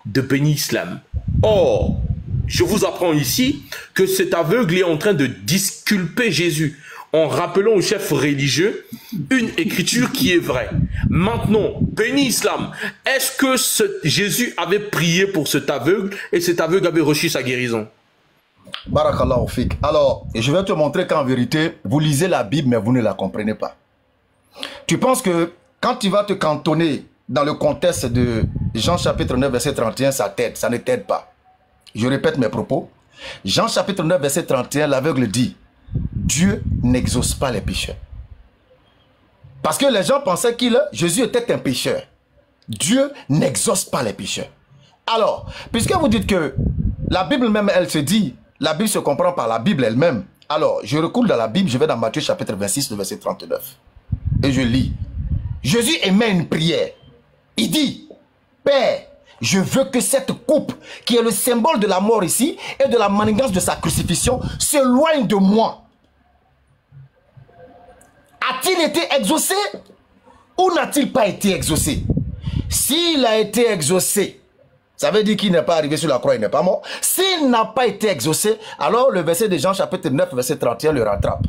de Béni Islam. Or, je vous apprends ici que cet aveugle est en train de disculper Jésus en rappelant au chef religieux une écriture qui est vraie. Maintenant, Béni Islam, est-ce que Jésus avait prié pour cet aveugle et cet aveugle avait reçu sa guérison? Barakallahu fik. Alors, je vais te montrer qu'en vérité, vous lisez la Bible, mais vous ne la comprenez pas. Tu penses que quand tu vas te cantonner dans le contexte de Jean chapitre 9, verset 31, ça t'aide, ça ne t'aide pas. Je répète mes propos. Jean chapitre 9, verset 31, l'aveugle dit, Dieu n'exauce pas les pécheurs. Parce que les gens pensaient que Jésus était un pécheur. Dieu n'exauce pas les pécheurs. Alors, puisque vous dites que la Bible même, elle se dit, la Bible se comprend par la Bible elle-même. Alors, je recoule dans la Bible, je vais dans Matthieu chapitre 26, le verset 39. Et je lis. Jésus émet une prière. Il dit, Père, je veux que cette coupe, qui est le symbole de la mort ici, et de la manigance de sa crucifixion, s'éloigne de moi. A-t-il été exaucé ou n'a-t-il pas été exaucé? S'il a été exaucé, ça veut dire qu'il n'est pas arrivé sur la croix, il n'est pas mort. S'il n'a pas été exaucé, alors le verset de Jean chapitre 9, verset 31 le rattrape.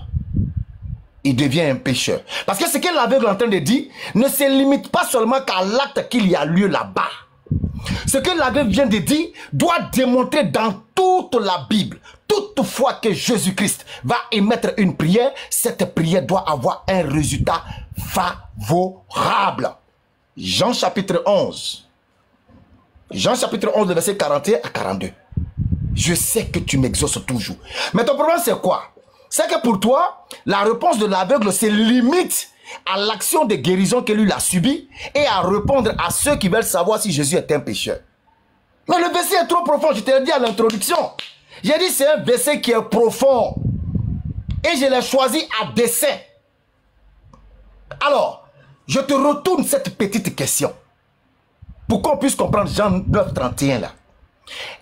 Il devient un pécheur. Parce que ce que l'aveugle est en train de dire ne se limite pas seulement qu'à l'acte qu'il y a lieu là-bas. Ce que l'aveugle vient de dire doit démontrer dans toute la Bible. Toutefois que Jésus-Christ va émettre une prière, cette prière doit avoir un résultat favorable. Jean chapitre 11. Jean chapitre 11, verset 41 à 42. Je sais que tu m'exauces toujours. Mais ton problème c'est quoi? C'est que pour toi, la réponse de l'aveugle se limite à l'action de guérison que lui a subie et à répondre à ceux qui veulent savoir si Jésus est un pécheur. Mais le verset est trop profond, je te l'ai dit à l'introduction. J'ai dit c'est un verset qui est profond. Et je l'ai choisi à dessein. Alors, je te retourne cette petite question. Pour qu'on puisse comprendre Jean 9, 31 là.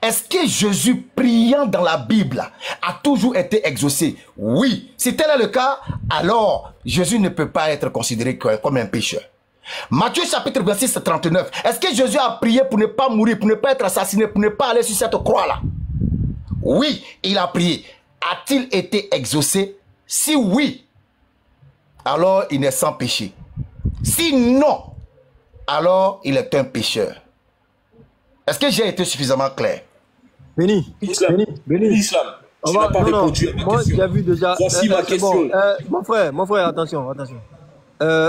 Est-ce que Jésus priant dans la Bible a toujours été exaucé? Oui. Si tel est le cas, alors Jésus ne peut pas être considéré comme un pécheur. Matthieu chapitre 26, 39. Est-ce que Jésus a prié pour ne pas mourir, pour ne pas être assassiné, pour ne pas aller sur cette croix-là? Oui, il a prié. A-t-il été exaucé? Si oui, alors il est sans péché. Si non, alors il est un pécheur. Est-ce que j'ai été suffisamment clair? Béni, Islam. Tu n'as pas répondu à ma moi, question. j'ai vu déjà. Voici ma question. Bon, mon frère, attention.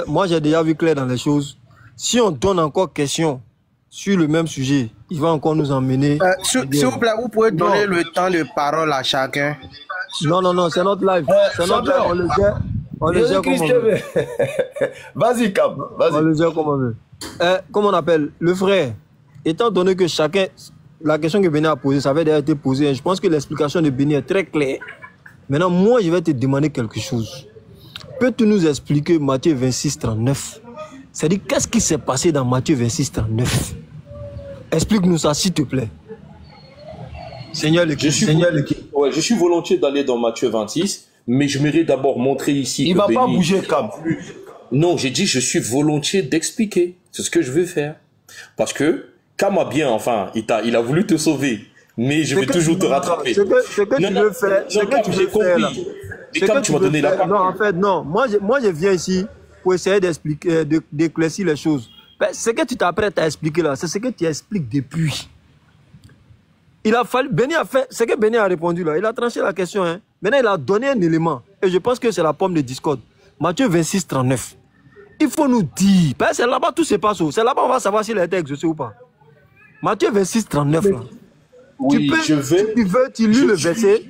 Moi, j'ai déjà vu clair dans les choses. Si on donne encore question sur le même sujet, il va encore nous emmener. S'il vous plaît, vous pouvez donner le temps de parole à chacun. Non, c'est notre live. C'est notre live, on le gère comme on veut. Vas-y, Cap. On le gère comme on veut. Comment on appelle? Le frère, étant donné que chacun, la question que Béni a posée, ça avait déjà été posée. Je pense que l'explication de Béni est très claire. Maintenant, moi, je vais te demander quelque chose. Peux-tu nous expliquer Matthieu 26, 39? C'est-à-dire, qu'est-ce qui s'est passé dans Matthieu 26, 39? Explique-nous ça, s'il te plaît. Seigneur le Christ. Je suis volontiers d'aller dans Matthieu 26, mais je m'irai d'abord montrer ici. Il que va pas Béni- bouger, Cam. Non, j'ai dit je suis volontiers d'expliquer. C'est ce que je veux faire. Parce que Cam a bien, enfin, il a voulu te sauver. Mais je vais toujours te rattraper. Ce que tu veux faire, ce que tu veux faire là. Mais Cam, tu m'as donné la Non, en fait, non. Moi, je viens ici pour essayer d'expliquer, d'éclaircir les choses. Ben, ce que tu t'apprêtes à expliquer là, c'est ce que tu expliques depuis. Il a fallu, Béni a fait, ce que Béni a répondu là, il a tranché la question. Hein. Maintenant, il a donné un élément. Et je pense que c'est la pomme de discorde. Matthieu 26, 39. Il faut nous dire, ben, c'est là-bas tout se passe. C'est là-bas on va savoir s'il a été exaucé ou pas. Matthieu 26, 39 là. Oui, tu lis le verset.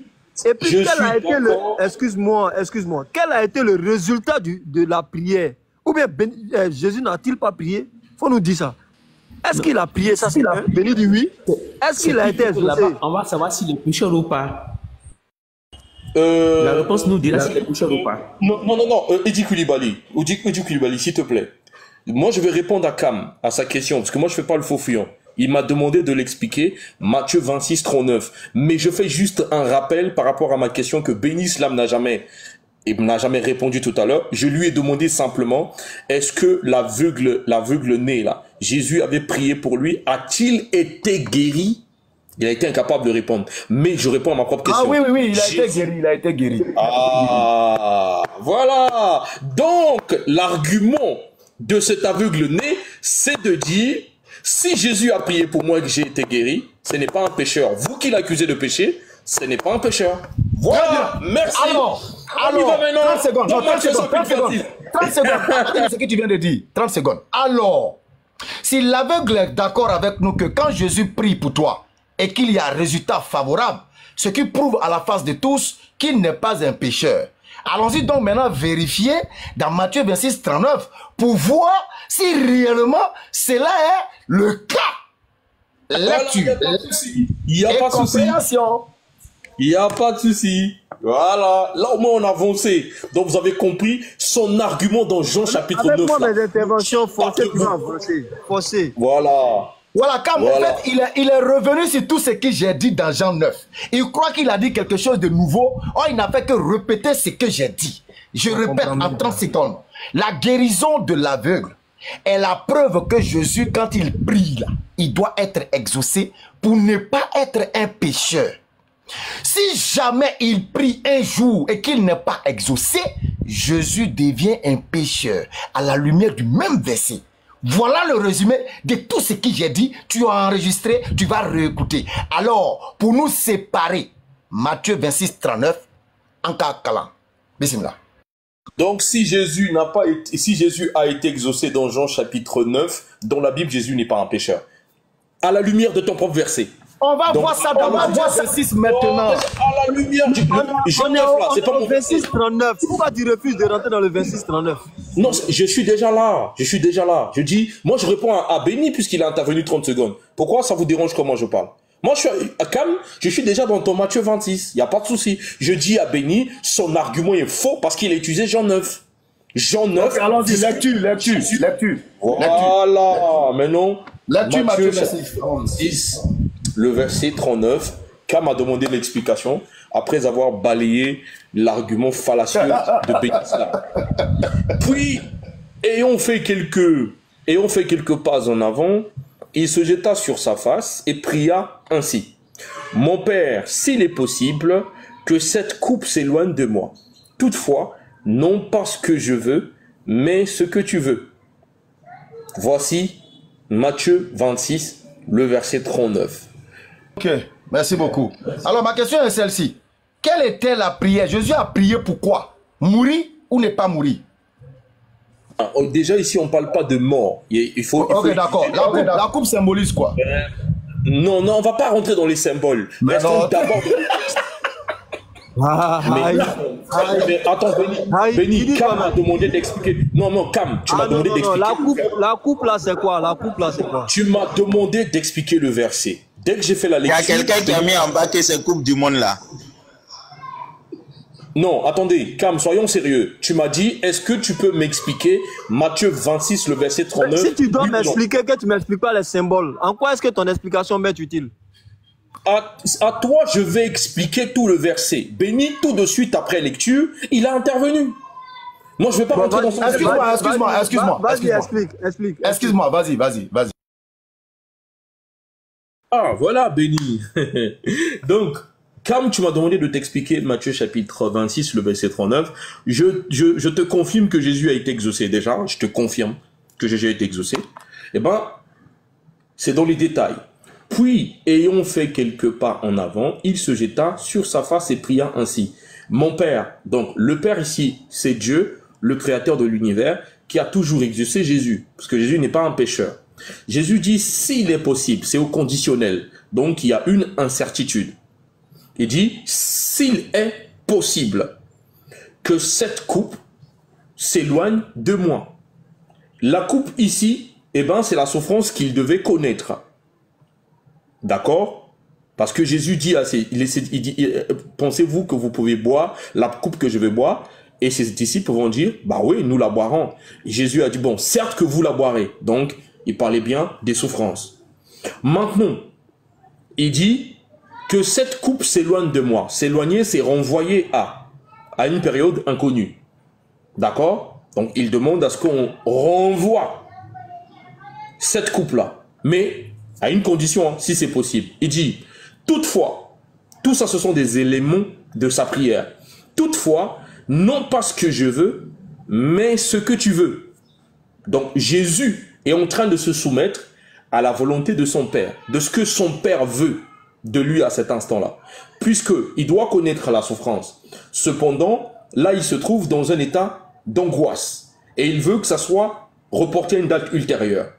Et puis, quel a été le... Excuse-moi. Quel a été le résultat de la prière? Ou bien Jésus n'a-t-il pas prié? Faut nous dire ça. Est-ce qu'il a prié? Ça, c'est là. Béni dit oui. Est-ce qu'il a été exaucé? On va savoir s'il est pécheur ou pas. La réponse nous dira s'il est pécheur ou pas. Non. Edi Koulibaly, s'il te plaît. Moi, je vais répondre à Cam, à sa question, parce que moi, je fais pas le faux fuyant. Il m'a demandé de l'expliquer, Matthieu 26, 39. Mais je fais juste un rappel par rapport à ma question que Béni Slam n'a jamais répondu tout à l'heure. Je lui ai demandé simplement, est-ce que l'aveugle né, là, Jésus avait prié pour lui, a-t-il été guéri? Il a été incapable de répondre. Mais je réponds à ma propre question. Ah oui, il a été guéri. Ah, voilà. Donc, l'argument de cet aveugle né, c'est de dire, si Jésus a prié pour moi et que j'ai été guéri, ce n'est pas un pécheur. Vous qui l'accusez de péché, ce n'est pas un pécheur. Voilà, merci. Alors, 30 secondes. 30 secondes. Ce que tu viens de dire. 30 secondes. Alors, si l'aveugle est d'accord avec nous que quand Jésus prie pour toi et qu'il y a un résultat favorable, ce qui prouve à la face de tous qu'il n'est pas un pécheur. Allons-y donc maintenant vérifier dans Matthieu 26, 39 pour voir si réellement cela est le cas. Lecture. Il n'y a pas de souci. Il n'y a pas de souci. Voilà. Là, au moins, on a avancé. Donc, vous avez compris son argument dans Jean chapitre 9. Avec moi, mes interventions forcées, tu vas avancer. Forcées. Voilà. Voilà, quand en fait, il est revenu sur tout ce que j'ai dit dans Jean 9. Il croit qu'il a dit quelque chose de nouveau. Or, il n'a fait que répéter ce que j'ai dit. Je répète en 30 secondes. La guérison de l'aveugle est la preuve que Jésus, quand il prie, là, il doit être exaucé pour ne pas être un pécheur. Si jamais il prie un jour et qu'il n'est pas exaucé, Jésus devient un pécheur à la lumière du même verset. Voilà le résumé de tout ce que j'ai dit. Tu as enregistré, tu vas réécouter. Alors, pour nous séparer, Matthieu 26, 39, en Kakalan. Bismillah. Donc, si Jésus a été exaucé dans Jean chapitre 9, dans la Bible, Jésus n'est pas un pécheur. À la lumière de ton propre verset. On va voir ça dans Matthieu 26 maintenant. À la lumière du c'est pas mon 26, 39. Pourquoi tu refuses de rentrer dans le 26, 39? Non, je suis déjà là. Je dis, moi je réponds à Béni puisqu'il est intervenu 30 secondes. Pourquoi ça vous dérange comment je parle? Moi, je suis déjà dans ton Matthieu 26. Il n'y a pas de souci. Je dis à Béni, son argument est faux parce qu'il a utilisé Jean 9. Jean 9. Allons-y, lecture. Voilà, mais non. Lecture Matthieu 26. Le verset 39. Cam a demandé l'explication après avoir balayé l'argument fallacieux de Béni. Puis, ayant fait quelques pas en avant, il se jeta sur sa face et pria ainsi. Mon Père, s'il est possible, que cette coupe s'éloigne de moi. Toutefois, non pas ce que je veux, mais ce que tu veux. Voici Matthieu 26, le verset 39. Ok, merci beaucoup. Alors, ma question est celle-ci. Quelle était la prière? Jésus a prié pourquoi? Mourir ou ne pas mourir? Déjà, ici, on ne parle pas de mort. Ok, d'accord. La coupe symbolise quoi? Non, on ne va pas rentrer dans les symboles. Mais d'abord... Mais attends, Béni, Cam m'a demandé d'expliquer. Non, Cam, tu m'as demandé d'expliquer. La coupe là, c'est quoi? Tu m'as demandé d'expliquer le verset. Dès que j'ai fait la lecture... Il y a quelqu'un qui a mis en bas que c'est coupe du monde là. Non, attendez, Cam, soyons sérieux. Tu m'as dit, est-ce que tu peux m'expliquer Matthieu 26, le verset 39? Si tu dois m'expliquer que tu ne m'expliques pas les symboles, en quoi est-ce que ton explication m'est utile? À toi, je vais expliquer tout le verset. Béni, tout de suite après lecture, il a intervenu. Moi, je ne vais pas rentrer dans son... Excuse-moi. Vas-y, explique. Excuse-moi, vas-y. Ah, voilà, Béni. Donc, comme tu m'as demandé de t'expliquer Matthieu chapitre 26, le verset 39, je te confirme que Jésus a été exaucé déjà. Je te confirme que Jésus a été exaucé. Eh bien, c'est dans les détails. Puis, ayant fait quelques pas en avant, il se jeta sur sa face et pria ainsi. Mon Père, donc le Père ici, c'est Dieu, le Créateur de l'univers, qui a toujours exaucé Jésus, parce que Jésus n'est pas un pécheur. Jésus dit, s'il est possible, c'est au conditionnel, donc il y a une incertitude. Il dit, s'il est possible que cette coupe s'éloigne de moi. La coupe ici, eh ben, c'est la souffrance qu'il devait connaître. D'accord? Parce que Jésus dit, il dit, pensez-vous que vous pouvez boire la coupe que je vais boire? Et ses disciples vont dire, bah oui, nous la boirons. Et Jésus a dit, bon, certes que vous la boirez. Donc, il parlait bien des souffrances. Maintenant, il dit que cette coupe s'éloigne de moi. S'éloigner, c'est renvoyer à une période inconnue. D'accord? Donc, il demande à ce qu'on renvoie cette coupe-là. Mais à une condition, hein, si c'est possible. Il dit, toutefois, tout ça, ce sont des éléments de sa prière. Toutefois, non pas ce que je veux, mais ce que tu veux. Donc, Jésus est en train de se soumettre à la volonté de son Père, de ce que son Père veut de lui à cet instant-là. Puisqu'il doit connaître la souffrance. Cependant, là, il se trouve dans un état d'angoisse. Et il veut que ça soit reporté à une date ultérieure.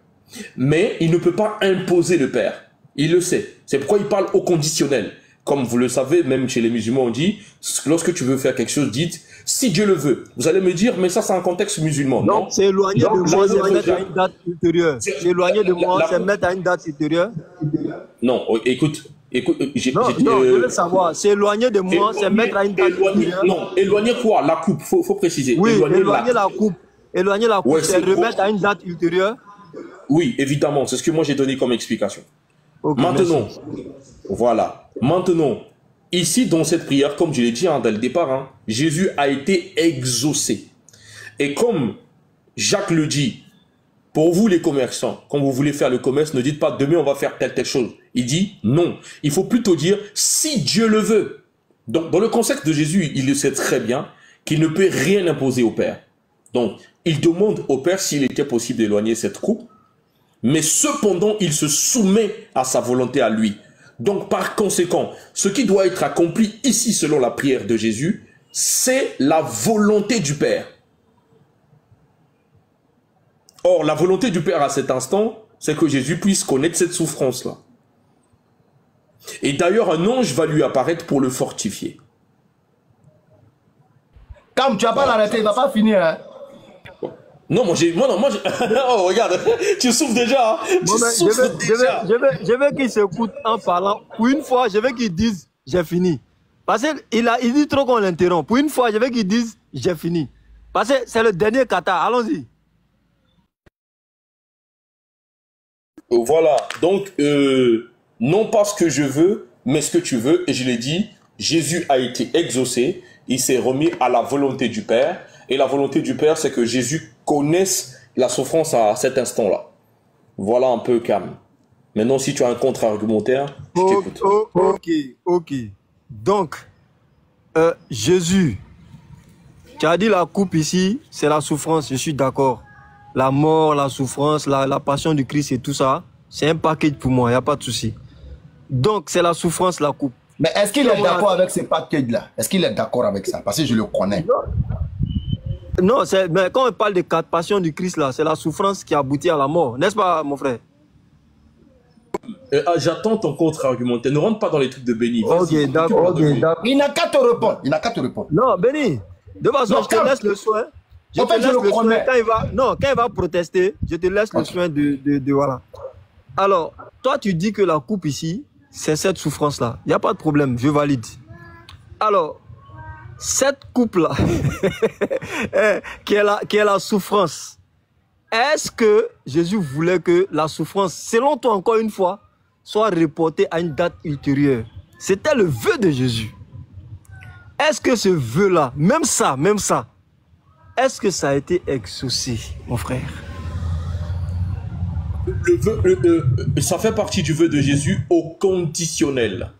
Mais il ne peut pas imposer le Père. Il le sait. C'est pourquoi il parle au conditionnel. Comme vous le savez, même chez les musulmans, on dit, lorsque tu veux faire quelque chose, dites, si Dieu le veut. Vous allez me dire, mais ça, c'est un contexte musulman. Non, c'est éloigné de moi, c'est mettre à une date ultérieure. C'est éloigné de moi, c'est mettre à une date ultérieure. Non, écoute, je veux savoir. C'est éloigné de moi, c'est mettre à une date ultérieure. Non, éloigner quoi? La coupe, faut préciser. Oui, éloigner la coupe. Éloigner la coupe, Ouais, c'est remettre à une date ultérieure. Oui, évidemment, c'est ce que moi j'ai donné comme explication. Okay, maintenant, merci. Voilà. Maintenant, ici dans cette prière, comme je l'ai dit dès le départ, Jésus a été exaucé. Et comme Jacques le dit, pour vous les commerçants, quand vous voulez faire le commerce, ne dites pas demain on va faire telle chose. Il dit non. Il faut plutôt dire si Dieu le veut. Donc dans le contexte de Jésus, il le sait très bien qu'il ne peut rien imposer au Père. Donc il demande au Père s'il était possible d'éloigner cette coupe. Mais cependant, il se soumet à sa volonté à lui. Donc, par conséquent, ce qui doit être accompli ici, selon la prière de Jésus, c'est la volonté du Père. Or, la volonté du Père à cet instant, c'est que Jésus puisse connaître cette souffrance-là. Et d'ailleurs, un ange va lui apparaître pour le fortifier. Comme tu vas pas l'arrêter, il va pas finir, hein. Non, moi, oh, regarde, tu souffres déjà. Je veux qu'il s'écoute en parlant. Pour une fois, je veux qu'il dise j'ai fini. Parce qu'il dit trop qu'on l'interrompt. Pour une fois, je veux qu'il dise j'ai fini. Parce que c'est le dernier kata. Allons-y. Voilà. Donc, non pas ce que je veux, mais ce que tu veux. Et je l'ai dit, Jésus a été exaucé. Il s'est remis à la volonté du Père. Et la volonté du Père, c'est que Jésus connaisse la souffrance à cet instant-là. Voilà un peu calme. Maintenant, si tu as un contre-argumentaire, je t'écoute. Ok. Donc, Jésus, tu as dit la coupe ici, c'est la souffrance, je suis d'accord. La mort, la souffrance, la passion du Christ et tout ça, c'est un package pour moi, il n'y a pas de souci. Donc, c'est la souffrance, la coupe. Mais est-ce qu'il est d'accord avec ce package-là? Est-ce qu'il est d'accord avec ça? Parce que je le connais. Non, mais quand on parle de quatre passions du Christ, là, c'est la souffrance qui aboutit à la mort. N'est-ce pas, mon frère? J'attends ton contre-argumentaire. Ne rentre pas dans les trucs de Béni. Ok, d'accord. Il n'a qu'à te répondre. Non, Béni, de toute façon, je te laisse le soin. Quand il va protester, je te laisse le soin de voilà. Alors, toi, tu dis que la coupe ici, c'est cette souffrance-là. Il n'y a pas de problème, je valide. Alors, cette coupe-là, qui est la souffrance, est-ce que Jésus voulait que la souffrance, selon toi encore une fois, soit reporté à une date ultérieure. C'était le vœu de Jésus. Est-ce que ce vœu-là, même ça, est-ce que ça a été exaucé, mon frère? Ça fait partie du vœu de Jésus au conditionnel.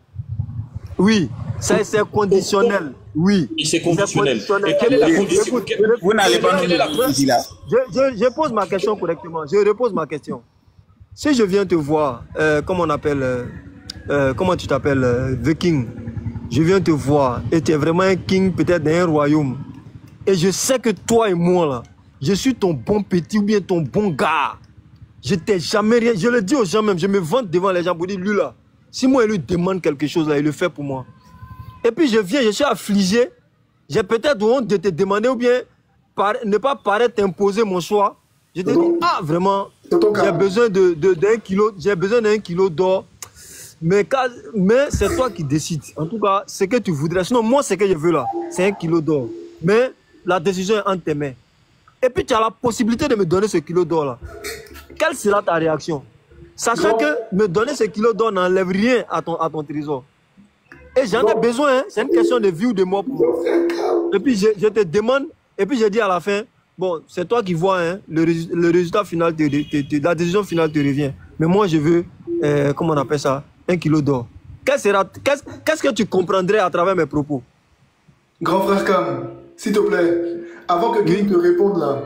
Oui, ça c'est conditionnel. Oui. C'est conditionnel. Et quelle est la condition? Vous n'allez pas nous la condition là. Je pose ma question correctement. Je repose ma question. Si je viens te voir, comment on appelle, comment tu t'appelles, The King, je viens te voir et tu es vraiment un king peut-être d'un royaume. Et je sais que toi et moi là, je suis ton bon petit ou bien ton bon gars. Je t'ai jamais rien, je le dis aux gens même, je me vante devant les gens pour dire lui là, si moi il lui demande quelque chose là, il le fait pour moi. Et puis je viens, je suis affligé, j'ai peut-être honte de te demander ou bien ne pas paraître t'imposer mon choix. Je te dis, ah vraiment, j'ai besoin d'un kilo, j'ai besoin d'un kilo d'or. Mais c'est toi qui décides. En tout cas, ce que tu voudrais. Sinon, moi, ce que je veux là, c'est 1 kilo d'or. Mais la décision est entre tes mains. Et puis, tu as la possibilité de me donner ce kilo d'or là. Quelle sera ta réaction? Sachant que me donner ce kilo d'or n'enlève rien à ton trésor. Et j'en ai besoin, hein. C'est une question de vie ou de mort pour moi. Et puis, je te demande, et puis je dis à la fin, bon, c'est toi qui vois, hein, le résultat final, la décision finale te revient. Mais moi, je veux, comment on appelle ça? 1 kilo d'or. Qu'est-ce que tu comprendrais à travers mes propos? Grand frère Cam, s'il te plaît, avant que King te réponde là,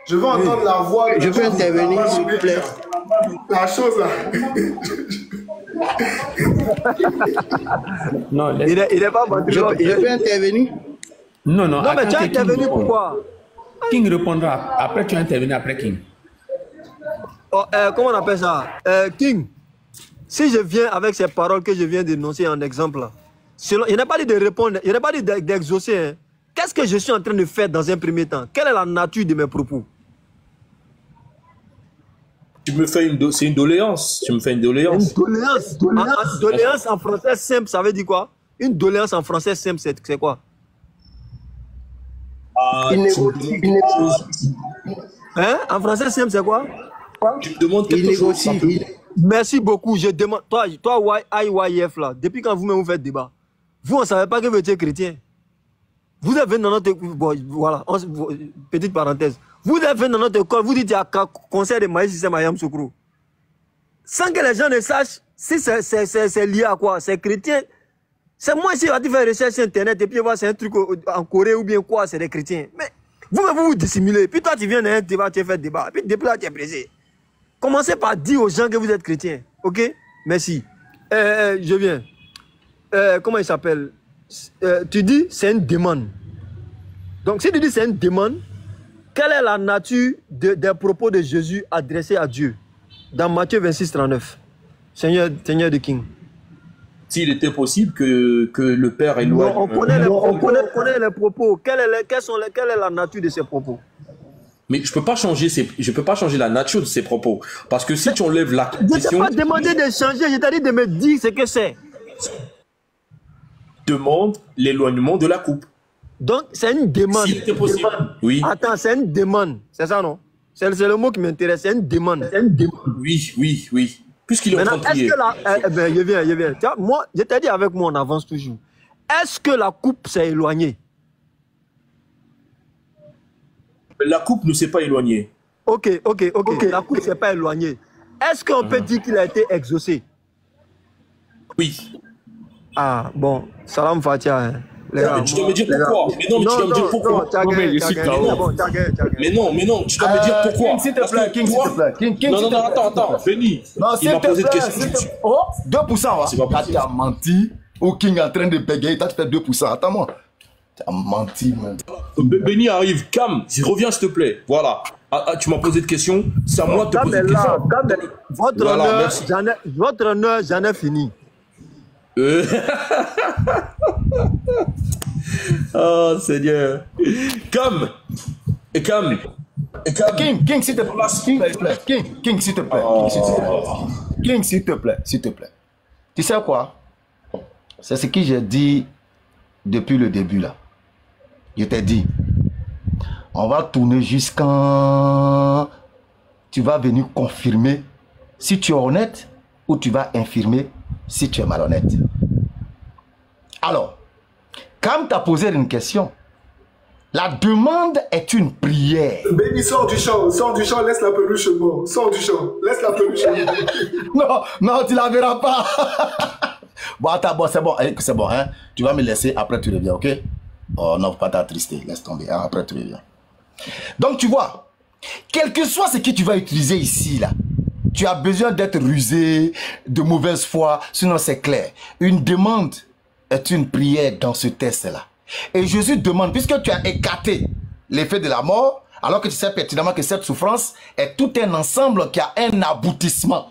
je veux entendre la voix. Je peux intervenir, s'il vous plaît. La chose là. Non, il est pas bon. Je peux intervenir? Non, mais tu as intervenu pourquoi? King répondra. Après, tu as intervenu après King. Oh, comment on appelle ça? King, si je viens avec ces paroles que je viens d'énoncer en exemple, là, il n'a pas dit de répondre, il n'a pas dit d'exaucer. Hein. Qu'est-ce que je suis en train de faire dans un premier temps? Quelle est la nature de mes propos? Tu me fais c'est une doléance. Tu me fais une doléance. Une doléance en français simple, ça veut dire quoi? Une doléance en français simple, c'est quoi? Hein? En français simple, c'est quoi? Tu me demandes quelque chose. Merci beaucoup. Je demande, toi IYF là, depuis quand vous-même vous faites débat, vous on ne savait pas que vous étiez chrétien. Vous avez dans notre, bon, voilà, petite parenthèse. Vous avez dans notre école, vous dites qu'il y a un concert de Maïs Système à Yamsoukro. Sans que les gens ne sachent si c'est lié à quoi, c'est chrétien. C'est moi ici, on va faire recherche sur internet et puis voir c'est un truc en Corée ou bien quoi, c'est des chrétiens. Mais vous dissimulez. Puis toi tu viens d'un débat, tu fais débat. Puis depuis là tu es pressé. Commencez par dire aux gens que vous êtes chrétien. Ok? Merci. Je viens. Comment il s'appelle? Tu dis c'est une demande. Donc si tu dis c'est une demande, quelle est la nature des propos de Jésus adressés à Dieu? Dans Matthieu 26, 39. Seigneur de King. S'il était possible que le Père éloigne... On connaît les propos. Quelle est la nature de ces propos? Mais je peux pas changer la nature de ces propos. Parce que si tu enlèves la condition... Je ne t'ai pas demandé de changer, je t'ai dit de me dire ce que c'est. Demande l'éloignement de la coupe. Donc, c'est une demande. S'il était possible, oui. Attends, c'est une demande. C'est ça, non? C'est le mot qui m'intéresse, c'est une demande. Oui. Puisqu'il est en train de prier. Je viens. Tu vois, moi, je t'ai dit avec moi, on avance toujours. Est-ce que la coupe s'est éloignée? La coupe ne s'est pas éloignée. Ok. La coupe ne s'est pas éloignée. Est-ce qu'on peut dire qu'il a été exaucé? Oui. Ah, bon. Salam Fatia. Hein. Tu dois me dire pourquoi. Mais non, tu dois me dire pourquoi. Mais non, tu dois me dire pourquoi. S'il te plaît, King, non, attends, Benny. Il m'a posé une question. Oh, 2%, tu as menti. Ou King est en train de bégayer, tu as fait 2%. Attends-moi. Tu as menti, man. Benny arrive, Cam, reviens s'il te plaît. Voilà. Tu m'as posé une question, c'est à moi de te poser une question. Votre honneur, j'en ai fini. Oh Seigneur. Cam, King, s'il te plaît. King, s'il te plaît. King, s'il te plaît. Tu sais quoi? C'est ce que j'ai dit depuis le début là. Je t'ai dit, on va tourner jusqu'à... Tu vas venir confirmer si tu es honnête ou tu vas infirmer si tu es malhonnête. Alors, quand tu as posé une question, la demande est une prière. Béni, sors du champ, laisse la peluche mort. Sors du champ, laisse la peluche mort. Non, tu la verras pas. Bon, attends, bon, c'est bon, hein. Tu vas me laisser, après tu reviens, ok? Oh non, faut pas t'attrister, laisse tomber, hein, après tu reviens. Donc, tu vois, quel que soit ce que tu vas utiliser ici, là, tu as besoin d'être rusé, de mauvaise foi, sinon c'est clair. Une demande est une prière dans ce test-là. Et Jésus demande, puisque tu as écarté l'effet de la mort, alors que tu sais pertinemment que cette souffrance est tout un ensemble qui a un aboutissement.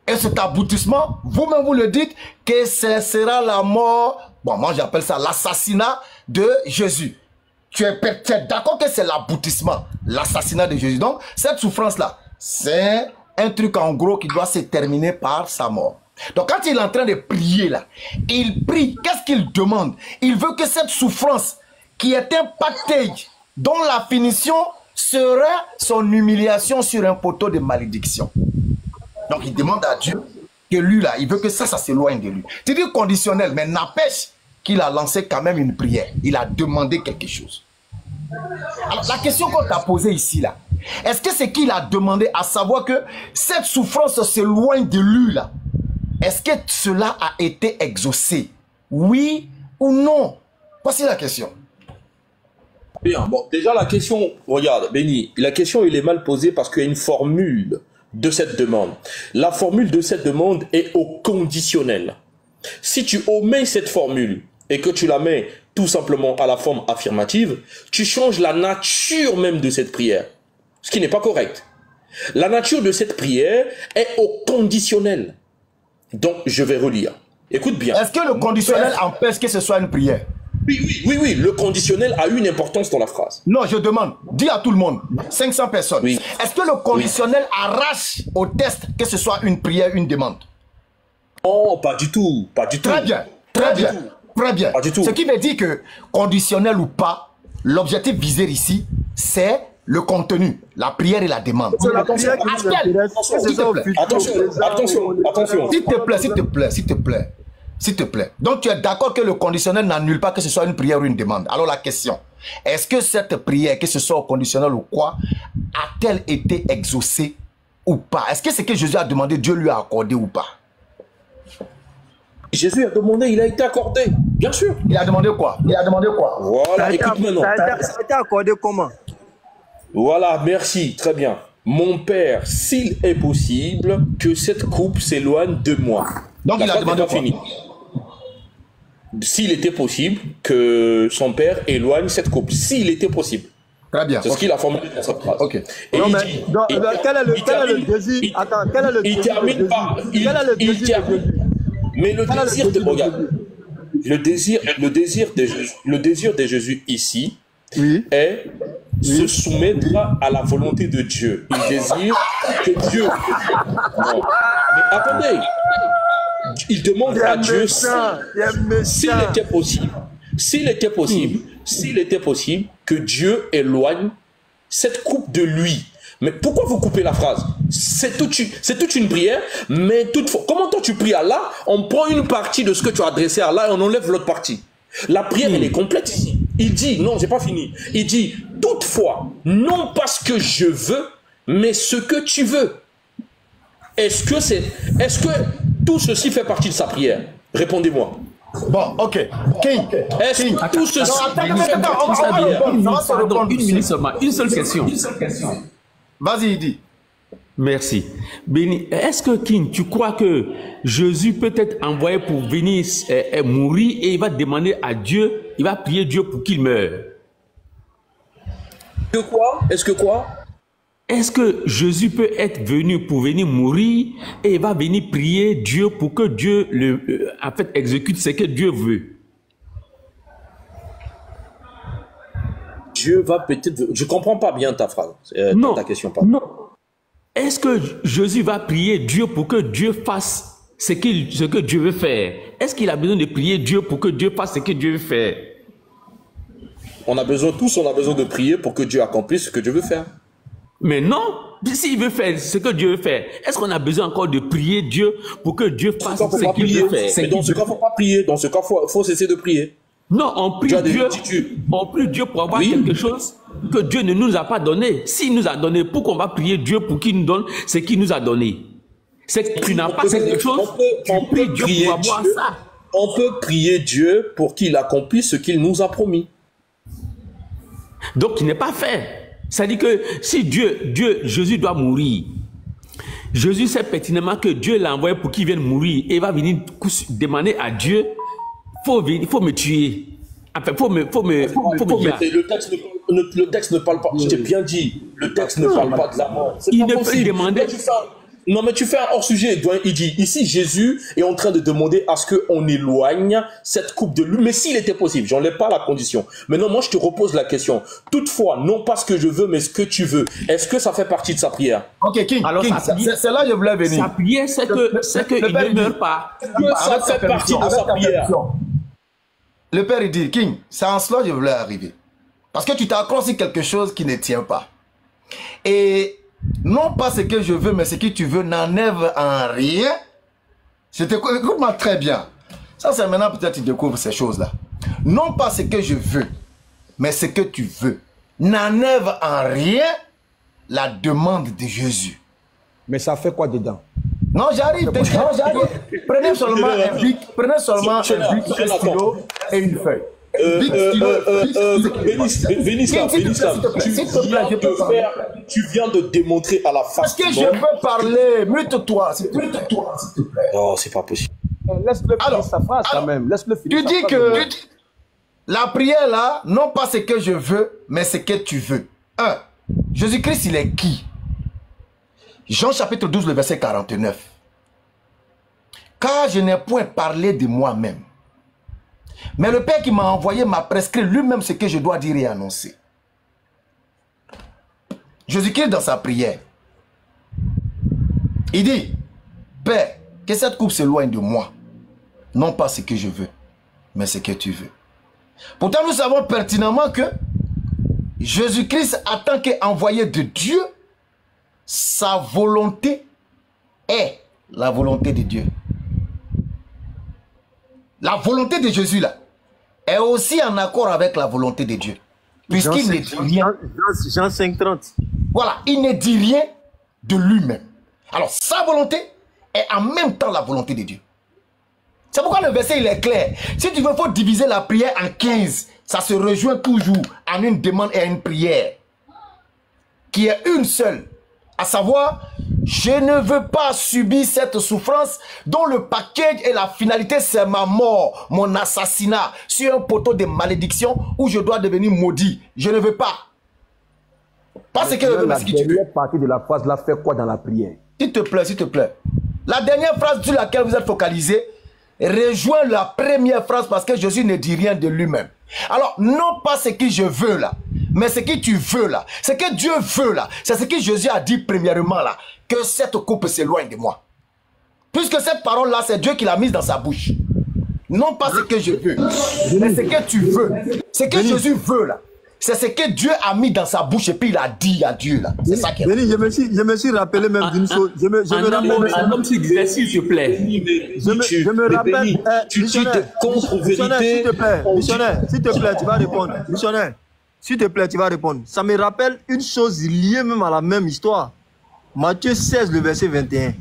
Et cet aboutissement, vous-même vous le dites, que ce sera la mort, bon moi j'appelle ça l'assassinat de Jésus. Tu es d'accord que c'est l'aboutissement, l'assassinat de Jésus. Donc cette souffrance-là, c'est un truc en gros qui doit se terminer par sa mort. Donc quand il est en train de prier là, il prie, qu'est-ce qu'il demande? Il veut que cette souffrance qui est impactée, dont la finition serait son humiliation sur un poteau de malédiction. Donc il demande à Dieu que lui là, il veut que ça s'éloigne de lui. C'est du conditionnel, mais n'empêche qu'il a lancé quand même une prière. Il a demandé quelque chose. Alors la question qu'on t'a posée ici là, est-ce que c'est qu'il a demandé à savoir que cette souffrance s'éloigne de lui là? Est-ce que cela a été exaucé? Oui ou non? Voici la question. Bien, bon, déjà la question, regarde, Béni, la question il est mal posée parce qu'il y a une formule de cette demande. La formule de cette demande est au conditionnel. Si tu omets cette formule et que tu la mets tout simplement à la forme affirmative, tu changes la nature même de cette prière, ce qui n'est pas correct. La nature de cette prière est au conditionnel. Donc, je vais relire. Écoute bien. Est-ce que le conditionnel empêche que ce soit une prière? Oui, le conditionnel a une importance dans la phrase. Non, je demande, dis à tout le monde, 500 personnes. Oui. Est-ce que le conditionnel arrache au test que ce soit une prière, une demande? Oh, pas du tout, pas du tout. Très bien, très bien, très bien. Pas du tout. Ce qui veut dire que, conditionnel ou pas, l'objectif visé ici, c'est le contenu, la prière et la demande. Attention. S'il te plaît. Donc tu es d'accord que le conditionnel n'annule pas que ce soit une prière ou une demande. Alors la question, est-ce que cette prière, que ce soit au conditionnel ou quoi, a-t-elle été exaucée ou pas? Est-ce que ce que Jésus a demandé, Dieu lui a accordé ou pas? Jésus a demandé, il a été accordé, bien sûr. Il a demandé quoi? Voilà, écoute maintenant. Ça a été accordé comment? Voilà, merci, très bien. Mon Père, s'il est possible que cette coupe s'éloigne de moi. Donc il a demandé quoi? S'il était possible que son Père éloigne cette coupe. S'il était possible. Très bien. C'est ce qu'il a formulé dans cette phrase. Ok. Et Non, il mais dit, quel est le désir? Attends, quel est le il désir? termine par... Il termine. Mais le désir de... Regarde. Le désir de Jésus ici est se soumettre à la volonté de Dieu. Il désire que Dieu... Non. Mais attendez. Il demande à Dieu s'il était possible que Dieu éloigne cette coupe de lui. Mais pourquoi vous coupez la phrase? C'est toute une prière, mais toutefois, comment toi tu pries à Allah? On prend une partie de ce que tu as adressé à Allah et on enlève l'autre partie. La prière, elle est complète ici. Il dit, non, j'ai pas fini. Il dit, toutefois, non pas ce que je veux, mais ce que tu veux. Est-ce que tout ceci fait partie de sa prière? Répondez-moi. Bon, ok. King. Est-ce que tout ceci fait partie de sa prière? Pardon, une minute seulement. Une seule question. Vas-y, dis. Merci. Béni, est-ce que King, tu crois que Jésus peut être envoyé pour venir mourir et il va demander à Dieu, il va prier Dieu pour qu'il meure? Est-ce que Jésus peut être venu pour venir mourir et il va venir prier Dieu pour que Dieu en fait exécute ce que Dieu veut? Dieu va peut-être... Je comprends pas bien ta phrase, non, ta question. Pardon. Non. Est-ce que Jésus va prier Dieu pour que Dieu fasse ce que Dieu veut faire? Est-ce qu'il a besoin de prier Dieu pour que Dieu fasse ce que Dieu veut faire? On a besoin de prier pour que Dieu accomplisse ce que Dieu veut faire. Mais non, s'il veut faire ce que Dieu veut faire, est-ce qu'on a besoin encore de prier Dieu pour que Dieu fasse ce qu'il veut faire? Mais dans ce cas, il ne faut pas prier. Dans ce cas, il faut cesser de prier. Non, on prie Dieu pour avoir quelque chose que Dieu ne nous a pas donné. S'il nous a donné, pourquoi on va prier Dieu pour qu'il nous donne ce qu'il nous a donné? C'est que tu n'as pas quelque chose, tu pries Dieu pour avoir ça. On peut prier Dieu pour qu'il accomplisse ce qu'il nous a promis. Donc, il n'est pas fait. C'est-à-dire que si Jésus doit mourir, Jésus sait pertinemment que Dieu l'a envoyé pour qu'il vienne mourir et va venir demander à Dieu, il faut me tuer. Enfin, faut me le texte ne parle pas, je t'ai bien dit, le texte ne parle pas de la mort. Il ne peut demander... Non, mais tu fais un hors-sujet. Il dit, ici, Jésus est en train de demander à ce qu'on éloigne cette coupe de lui. Mais s'il était possible, j'enlève pas la condition. Maintenant, moi, je te repose la question. Toutefois, non pas ce que je veux, mais ce que tu veux. Est-ce que ça fait partie de sa prière? Ok, King. Alors, c'est là que je voulais venir. Sa prière, c'est qu'il ne meurt pas. Ça fait partie de sa prière. Le père, il dit, King, c'est en cela que je voulais arriver. Parce que tu t'accroches sur quelque chose qui ne tient pas. Et non pas ce que je veux, mais ce que tu veux n'enlève en rien. Écoute-moi très bien. Ça, c'est maintenant peut-être que tu découvres ces choses-là. Non pas ce que je veux, mais ce que tu veux n'enlève en rien la demande de Jésus. Mais ça fait quoi dedans? Non, j'arrive. Prenez seulement un bic, un stylo et une feuille. Tu viens de démontrer à la face. Est-ce que je peux parler? Mute-toi, s'il te plaît. Non, c'est pas possible. Laisse-le finir sa phrase quand même. Laisse-le finir. Tu dis que la prière là, non pas ce que je veux, mais ce que tu veux. Jésus-Christ, il est qui? Jean chapitre 12, le verset 49. Car je n'ai point parlé de moi-même, mais le Père qui m'a envoyé m'a prescrit lui-même ce que je dois dire et annoncer. Jésus-Christ dans sa prière, il dit, Père, que cette coupe s'éloigne de moi. Non pas ce que je veux, mais ce que tu veux. Pourtant, nous savons pertinemment que Jésus-Christ, en tant qu'envoyé de Dieu, sa volonté est la volonté de Dieu. La volonté de Jésus là est aussi en accord avec la volonté de Dieu. Puisqu'il ne dit rien. Jean 5:30. Voilà, il ne dit rien de lui-même. Alors sa volonté est en même temps la volonté de Dieu. C'est pourquoi le verset il est clair. Si tu veux, il faut diviser la prière en 15. Ça se rejoint toujours en une demande et en une prière. Qui est une seule. À savoir, je ne veux pas subir cette souffrance dont le package et la finalité c'est ma mort, mon assassinat sur un poteau de malédiction où je dois devenir maudit. Je ne veux pas. Parce que la dernière partie de la phrase là fait quoi dans la prière? S'il te plaît, s'il te plaît. La dernière phrase sur laquelle vous êtes focalisé rejoint la première phrase parce que Jésus ne dit rien de lui-même. Alors, non pas ce que je veux là, mais ce que tu veux là, ce que Dieu veut là, c'est ce que Jésus a dit premièrement là, que cette coupe s'éloigne de moi. Puisque cette parole là, c'est Dieu qui l'a mise dans sa bouche. Non pas ce que je veux, mais ce que tu veux. Ce que Jésus veut là, c'est ce que Dieu a mis dans sa bouche et puis il a dit à Dieu là. C'est ça qui est. Je me suis rappelé même d'une chose. Je un homme s'il disait s'il te plaît. Je me rappelle. Tu dis de contre-vérité. Missionnaire, s'il te plaît, tu vas répondre. Missionnaire, s'il te plaît, tu vas répondre. Ça me rappelle une chose liée même à la même histoire. Matthieu 16, le verset 21.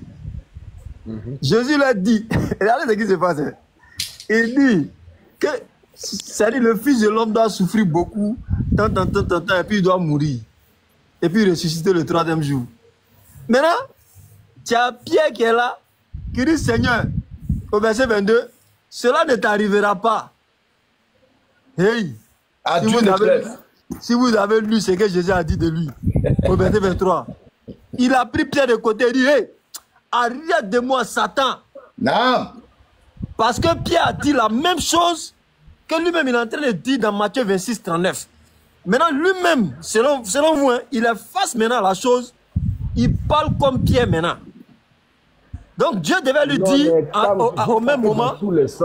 Jésus l'a dit. Regardez ce qui se passe. Il dit que c'est-à-dire le Fils de l'homme doit souffrir beaucoup, tant, et puis il doit mourir. Et puis ressusciter le 3e jour. Maintenant, tu as Pierre qui est là, qui dit, Seigneur, au verset 22, cela ne t'arrivera pas. Hey, si vous avez lu ce que Jésus a dit de lui, au verset 23, il a pris Pierre de côté et dit, hey, arrête de moi, Satan. Non. Parce que Pierre a dit la même chose que lui-même il est en train de dire dans Matthieu 26, 39. Maintenant, lui-même, selon vous, hein, il efface maintenant la chose. Il parle comme Pierre maintenant. Donc Dieu devait lui dire au même moment.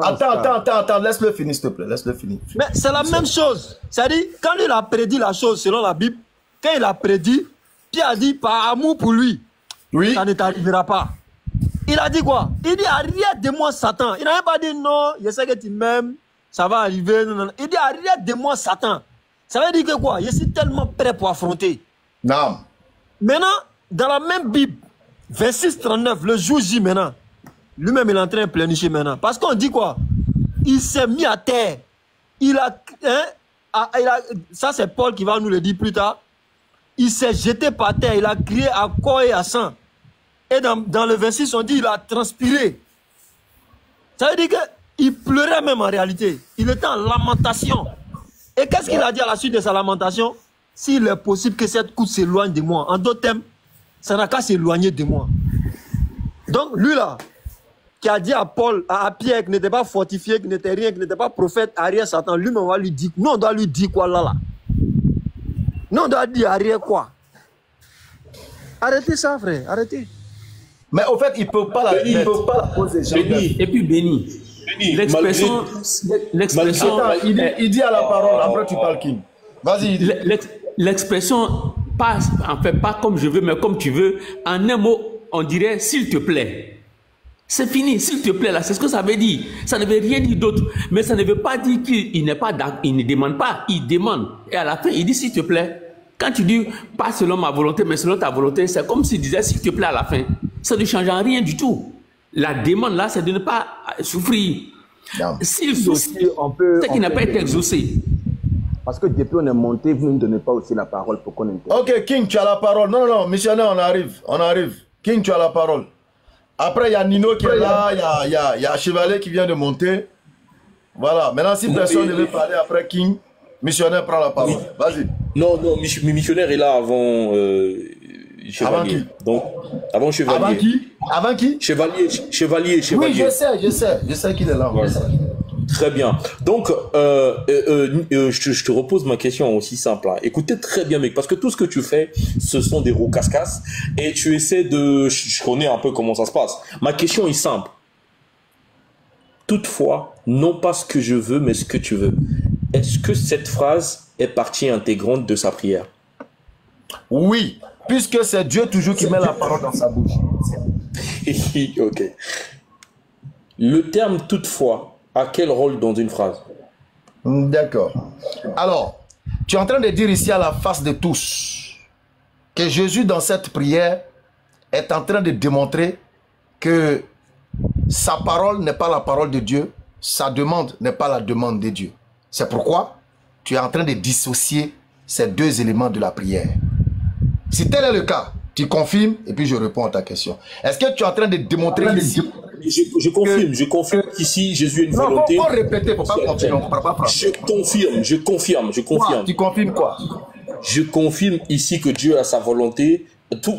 Attends, laisse-le finir, s'il te plaît. Laisse-le finir. Mais c'est la même chose. C'est-à-dire, quand il a prédit la chose selon la Bible, quand il a prédit, Pierre a dit par amour pour lui, oui, ça ne t'arrivera pas. Il a dit quoi? Il dit arrête de moi Satan. Il n'a même pas dit non, je sais que tu m'aimes, ça va arriver. Non, non. Il dit arrête de moi Satan. Ça veut dire que quoi? Je suis tellement prêt pour affronter. Non. Maintenant, dans la même Bible, 26-39, le jour J maintenant, lui-même il est en train de planifier maintenant. Parce qu'on dit quoi? Il s'est mis à terre. Ça c'est Paul qui va nous le dire plus tard. Il s'est jeté par terre, il a crié à corps et à sang. Et dans le 26, on dit il a transpiré. Ça veut dire qu'il pleurait même en réalité. Il était en lamentation. Et qu'est-ce qu'il a dit à la suite de sa lamentation? S'il est possible que cette coupe s'éloigne de moi. En d'autres termes, ça n'a qu'à s'éloigner de moi. Donc lui là, qui a dit à Paul, à Pierre, qui n'était pas fortifié, qui n'était rien, qui n'était pas prophète, arrière Satan, lui-même on va lui dire, nous on doit lui dire quoi là? Nous on doit dire arrière quoi? Arrêtez ça frère, arrêtez. Mais au fait, il ne peut pas la poser. Et puis Béni, l'expression... Il dit à la parole, après tu parles King. Vas-y. L'expression passe, en fait, pas comme je veux, mais comme tu veux. En un mot, on dirait s'il te plaît. C'est fini, s'il te plaît, là, c'est ce que ça veut dire. Ça ne veut rien dire d'autre. Mais ça ne veut pas dire qu'il n'est pas il ne demande pas, il demande. Et à la fin, il dit s'il te plaît. Quand tu dis pas selon ma volonté, mais selon ta volonté, c'est comme s'il disait s'il te plaît à la fin. Ça ne change en rien du tout. La demande là, c'est de ne pas souffrir. S'il souffre, c'est qu'il n'a pas été exaucé. Parce que depuis on est monté, vous ne nous donnez pas aussi la parole pour qu'on intervienne. Ok, King, tu as la parole. Non, non, missionnaire, on arrive. King, tu as la parole. Après, il y a Nino qui est là, il y a Chevalier qui vient de monter. Voilà, maintenant si personne ne veut parler après King, missionnaire prend la parole. Vas-y. Non, missionnaire est là avant Chevalier. Avant qui? Donc, avant Chevalier. Avant qui? Chevalier. Oui, je sais qu'il est là. Voilà. Très bien. Donc, je te repose ma question aussi simple. Hein. Écoutez très bien, mec, parce que tout ce que tu fais, ce sont des roues casse-casse, et tu essaies de... Je connais un peu comment ça se passe. Ma question est simple. Toutefois, non pas ce que je veux, mais ce que tu veux. Est-ce que cette phrase est partie intégrante de sa prière? Oui, puisque c'est Dieu toujours qui met la parole dans sa bouche. Ok. Le terme « toutefois » a quel rôle dans une phrase? D'accord. Alors, tu es en train de dire ici à la face de tous que Jésus, dans cette prière, est en train de démontrer que sa parole n'est pas la parole de Dieu, sa demande n'est pas la demande de Dieu. C'est pourquoi tu es en train de dissocier ces deux éléments de la prière. Si tel est le cas, tu confirmes et puis je réponds à ta question. Est-ce que tu es en train de démontrer ici? Je confirme qu'ici Jésus a une volonté. Non, faut répéter, faut pas continuer, on ne parle pas français. Je confirme. Quoi? Tu confirmes quoi? Je confirme ici que Dieu a sa volonté.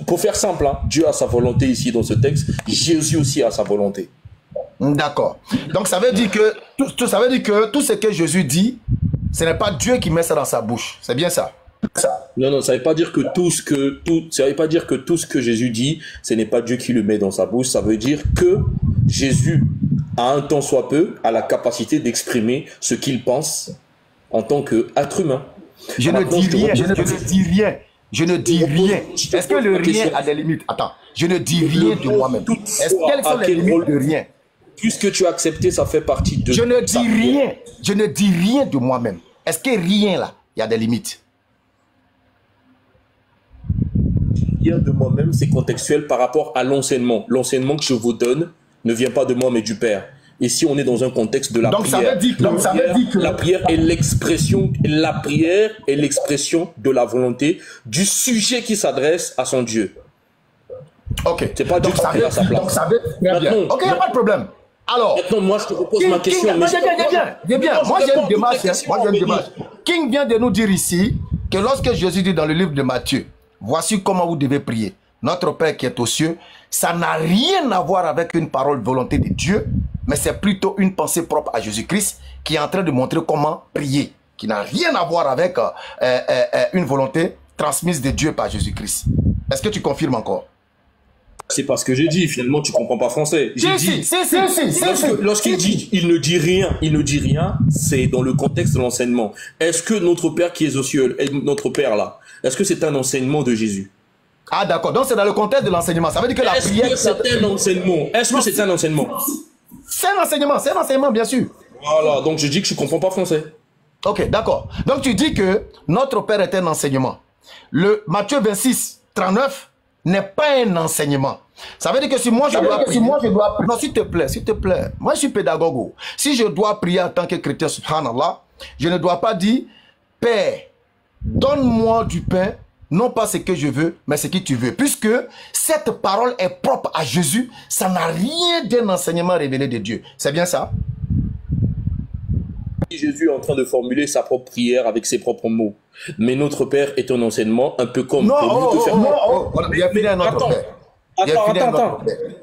Pour faire simple, hein, Dieu a sa volonté ici dans ce texte. Jésus aussi a sa volonté. D'accord. Donc ça veut dire que tout ce que Jésus dit, ce n'est pas Dieu qui met ça dans sa bouche. C'est bien ça? Non, ça ne veut pas dire que tout ce que Jésus dit, ce n'est pas Dieu qui le met dans sa bouche. Ça veut dire que Jésus, à un temps soit peu, a la capacité d'exprimer ce qu'il pense en tant qu'être humain. Je ne dis rien. Est-ce que le rien a des limites? Attends, je ne dis rien de moi-même. Quelles sont les limites de rien? Puisque tu as accepté, ça fait partie de... Je ne dis rien de moi-même. Est-ce que rien là, il y a des limites? Rien de moi-même, c'est contextuel par rapport à l'enseignement. L'enseignement que je vous donne ne vient pas de moi, mais du Père. Et si on est dans un contexte de la prière, ça veut dire que la prière est l'expression de la volonté du sujet qui s'adresse à son Dieu. Ok. C'est pas Dieu qui fait à sa place. Donc ça veut bien. Ok, il n'y a pas de problème. Alors, maintenant, moi, je te repose ma question. Bien. Moi, j'ai une démarche. King vient de nous dire ici que lorsque Jésus dit dans le livre de Matthieu, voici comment vous devez prier. Notre Père qui est aux cieux, ça n'a rien à voir avec une parole volonté de Dieu, mais c'est plutôt une pensée propre à Jésus-Christ qui est en train de montrer comment prier, qui n'a rien à voir avec une volonté transmise de Dieu par Jésus-Christ. Est-ce que tu confirmes encore? C'est parce que j'ai dit, finalement, tu comprends pas français. Lorsqu'il dit, il ne dit rien, c'est dans le contexte de l'enseignement. Est-ce que notre Père qui est aux cieux, notre Père là, est-ce que c'est un enseignement de Jésus? Ah d'accord, donc c'est dans le contexte de l'enseignement. Ça veut dire que la prière... Est-ce que c'est un enseignement? Est-ce que c'est un enseignement? C'est un enseignement, bien sûr. Voilà, donc je dis que je ne comprends pas français. Ok, d'accord. Donc tu dis que notre Père est un enseignement. Le Matthieu 26, 39 n'est pas un enseignement. Ça veut dire que si moi je dois prier... Non, s'il te plaît. Moi je suis pédagogue. Si je dois prier en tant que chrétien, subhanallah, je ne dois pas dire, Père, donne-moi du pain, non pas ce que je veux, mais ce que tu veux. Puisque cette parole est propre à Jésus, ça n'a rien d'un enseignement révélé de Dieu. C'est bien ça? Jésus est en train de formuler sa propre prière avec ses propres mots. Mais notre Père est un enseignement un peu comme... Il y a fini un autre Père. Attends.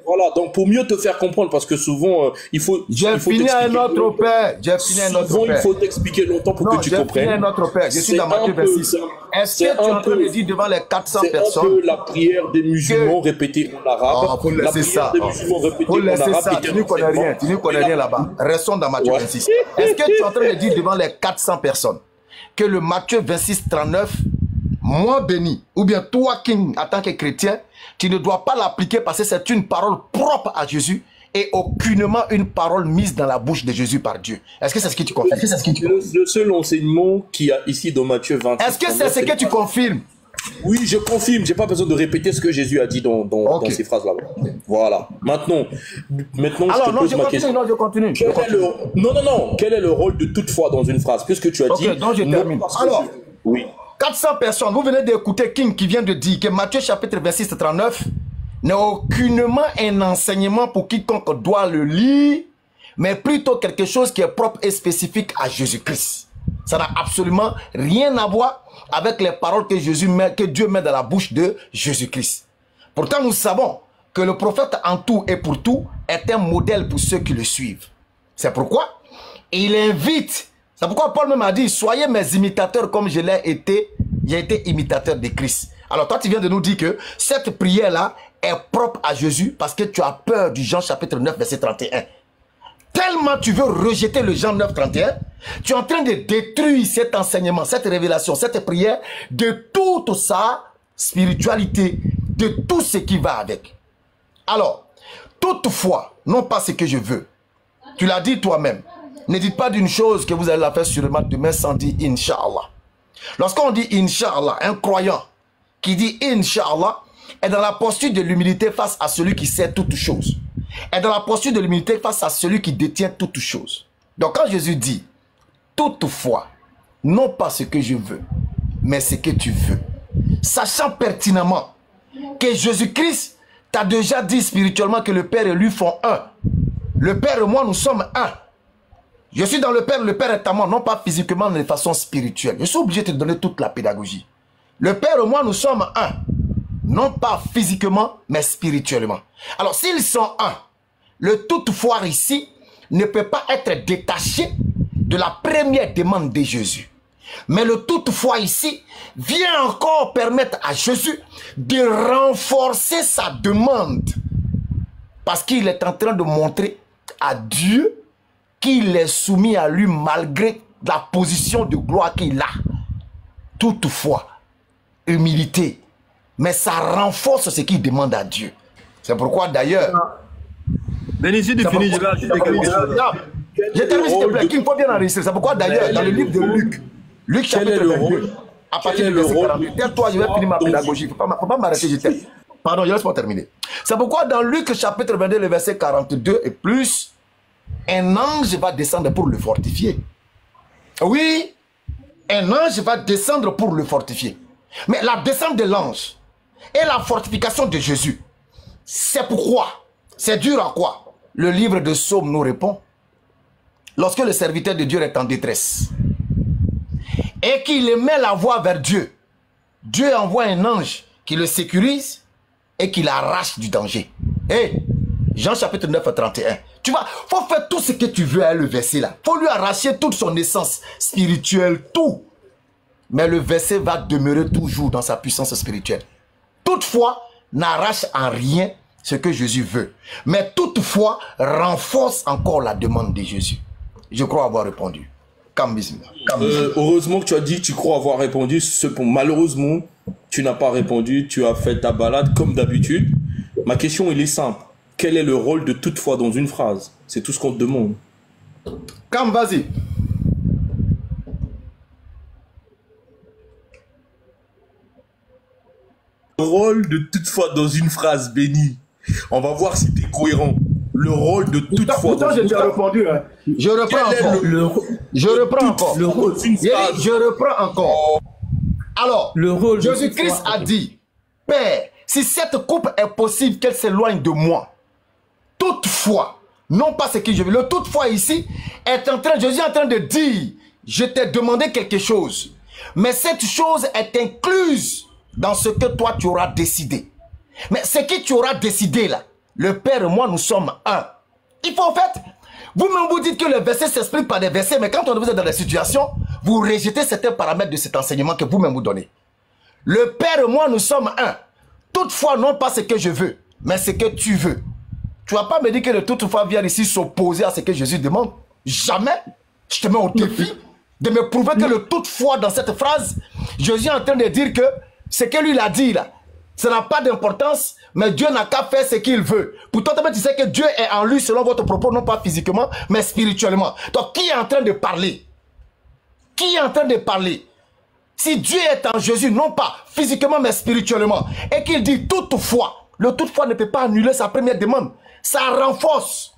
Voilà, donc pour mieux te faire comprendre, parce que souvent, il faut... J'ai fini un autre Père. Souvent, il faut t'expliquer longtemps pour que tu comprennes. J'ai fini un autre Père. Je suis dans Matthieu 26. Est-ce que tu es en train de dire devant les 400 personnes... C'est un peu la prière des musulmans répétée en arabe. Faut laisser ça. Faut laisser ça. Tu ne connais rien. Tu ne connais rien là-bas. Restons dans Matthieu 26. Est-ce que tu es en train de dire devant les 400 personnes que le Matthieu 26, 39, moi béni, ou bien toi, King, en tant que chrétien, tu ne dois pas l'appliquer parce que c'est une parole propre à Jésus et aucunement une parole mise dans la bouche de Jésus par Dieu. Est-ce que c'est ce que tu confirmes? Le seul enseignement qu'il y a ici dans Matthieu 26. Est-ce que c'est ce que tu confirmes? Oui, je confirme. J'ai pas besoin de répéter ce que Jésus a dit dans ces phrases-là. Voilà. Maintenant, alors, je te pose ma question. Je continue. Non. Quel est le rôle de toute foi dans une phrase? Puisque tu as dit... donc je termine. Alors, oui. 400 personnes, vous venez d'écouter King qui vient de dire que Matthieu chapitre 26, 39 n'est aucunement un enseignement pour quiconque doit le lire, mais plutôt quelque chose qui est propre et spécifique à Jésus-Christ. Ça n'a absolument rien à voir avec les paroles que Dieu met dans la bouche de Jésus-Christ. Pourtant, nous savons que le prophète en tout et pour tout est un modèle pour ceux qui le suivent. C'est pourquoi il invite... C'est pourquoi Paul même a dit, soyez mes imitateurs comme je l'ai été, j'ai été imitateur de Christ. Alors toi tu viens de nous dire que cette prière-là est propre à Jésus parce que tu as peur du Jean chapitre 9 verset 31. Tellement tu veux rejeter le Jean 9, 31, tu es en train de détruire cet enseignement, cette révélation, cette prière de toute sa spiritualité, de tout ce qui va avec. Alors, toutefois, non pas ce que je veux, tu l'as dit toi-même, ne dites pas d'une chose que vous allez la faire sûrement demain sans dire Inch'Allah. Lorsqu'on dit Inch'Allah, un croyant qui dit Inch'Allah est dans la posture de l'humilité face à celui qui sait toutes choses. Est dans la posture de l'humilité face à celui qui détient toutes choses. Donc quand Jésus dit toutefois, non pas ce que je veux, mais ce que tu veux, sachant pertinemment que Jésus-Christ t'a déjà dit spirituellement que le Père et lui font un. Le Père et moi, nous sommes un. Je suis dans le Père est à moi, non pas physiquement, mais de façon spirituelle. Je suis obligé de te donner toute la pédagogie. Le Père et moi, nous sommes un. Non pas physiquement, mais spirituellement. Alors, s'ils sont un, le toutefois ici ne peut pas être détaché de la première demande de Jésus. Mais le toutefois ici vient encore permettre à Jésus de renforcer sa demande. Parce qu'il est en train de montrer à Dieu qu'il est soumis à lui malgré la position de gloire qu'il a. Toutefois, humilité. Mais ça renforce ce qu'il demande à Dieu. C'est pourquoi d'ailleurs... Bénéficie de finir, je vais ajouter quelque chose. Je termine s'il te plaît, qu'il faut bien enregistrer. C'est pourquoi d'ailleurs, dans le livre de Luc, Luc chapitre 22, à partir du verset 48, tais-toi, je vais finir ma pédagogie. Il ne faut pas m'arrêter, je t'aime. Pardon, je laisse pas terminer. C'est pourquoi dans Luc chapitre 22, le verset 42 et plus, un ange va descendre pour le fortifier. Oui, un ange va descendre pour le fortifier. Mais la descente de l'ange et la fortification de Jésus, c'est pourquoi? C'est dur à quoi? Le livre de Psaume nous répond. Lorsque le serviteur de Dieu est en détresse et qu'il met la voie vers Dieu, Dieu envoie un ange qui le sécurise et qui l'arrache du danger. Hey, Jean chapitre 9, 31. Tu vois, faut faire tout ce que tu veux à le verset là. Faut lui arracher toute son essence spirituelle, tout. Mais le verset va demeurer toujours dans sa puissance spirituelle. Toutefois, n'arrache en rien ce que Jésus veut. Mais toutefois, renforce encore la demande de Jésus. Je crois avoir répondu. Heureusement que tu as dit que tu crois avoir répondu. Malheureusement, tu n'as pas répondu. Tu as fait ta balade comme d'habitude. Ma question, elle est simple. Quel est le rôle de toutefois dans une phrase? C'est tout ce qu'on te demande. Cam, vas-y. Le rôle de toutefois dans une phrase, Béni. On va voir si tu es cohérent. Le rôle de toutefois dans une phrase. Répondu, hein. Je reprends encore. Je reprends encore. Je reprends encore. Alors, Jésus-Christ a dit, Père, si cette coupe est possible qu'elle s'éloigne de moi, toutefois, non pas ce que je veux. Le toutefois ici Jésus est en train de dire, je t'ai demandé quelque chose, mais cette chose est incluse dans ce que toi tu auras décidé. Mais ce que tu auras décidé là, le Père et moi nous sommes un. Il faut en fait, vous-même vous dites que le verset s'explique par des versets, mais quand on est dans la situation, vous rejetez certains paramètres de cet enseignement que vous-même vous donnez. Le Père et moi nous sommes un. Toutefois, non pas ce que je veux, mais ce que tu veux. Tu vas pas me dire que le toutefois vient ici s'opposer à ce que Jésus demande. Jamais. Je te mets au défi de me prouver que le toutefois dans cette phrase, Jésus est en train de dire que ce que lui il a dit là, ça n'a pas d'importance, mais Dieu n'a qu'à faire ce qu'il veut. Pourtant, tu sais que Dieu est en lui selon votre propos, non pas physiquement, mais spirituellement. Donc, qui est en train de parler? Qui est en train de parler? Si Dieu est en Jésus, non pas physiquement, mais spirituellement, et qu'il dit toutefois, le toutefois ne peut pas annuler sa première demande. Ça renforce.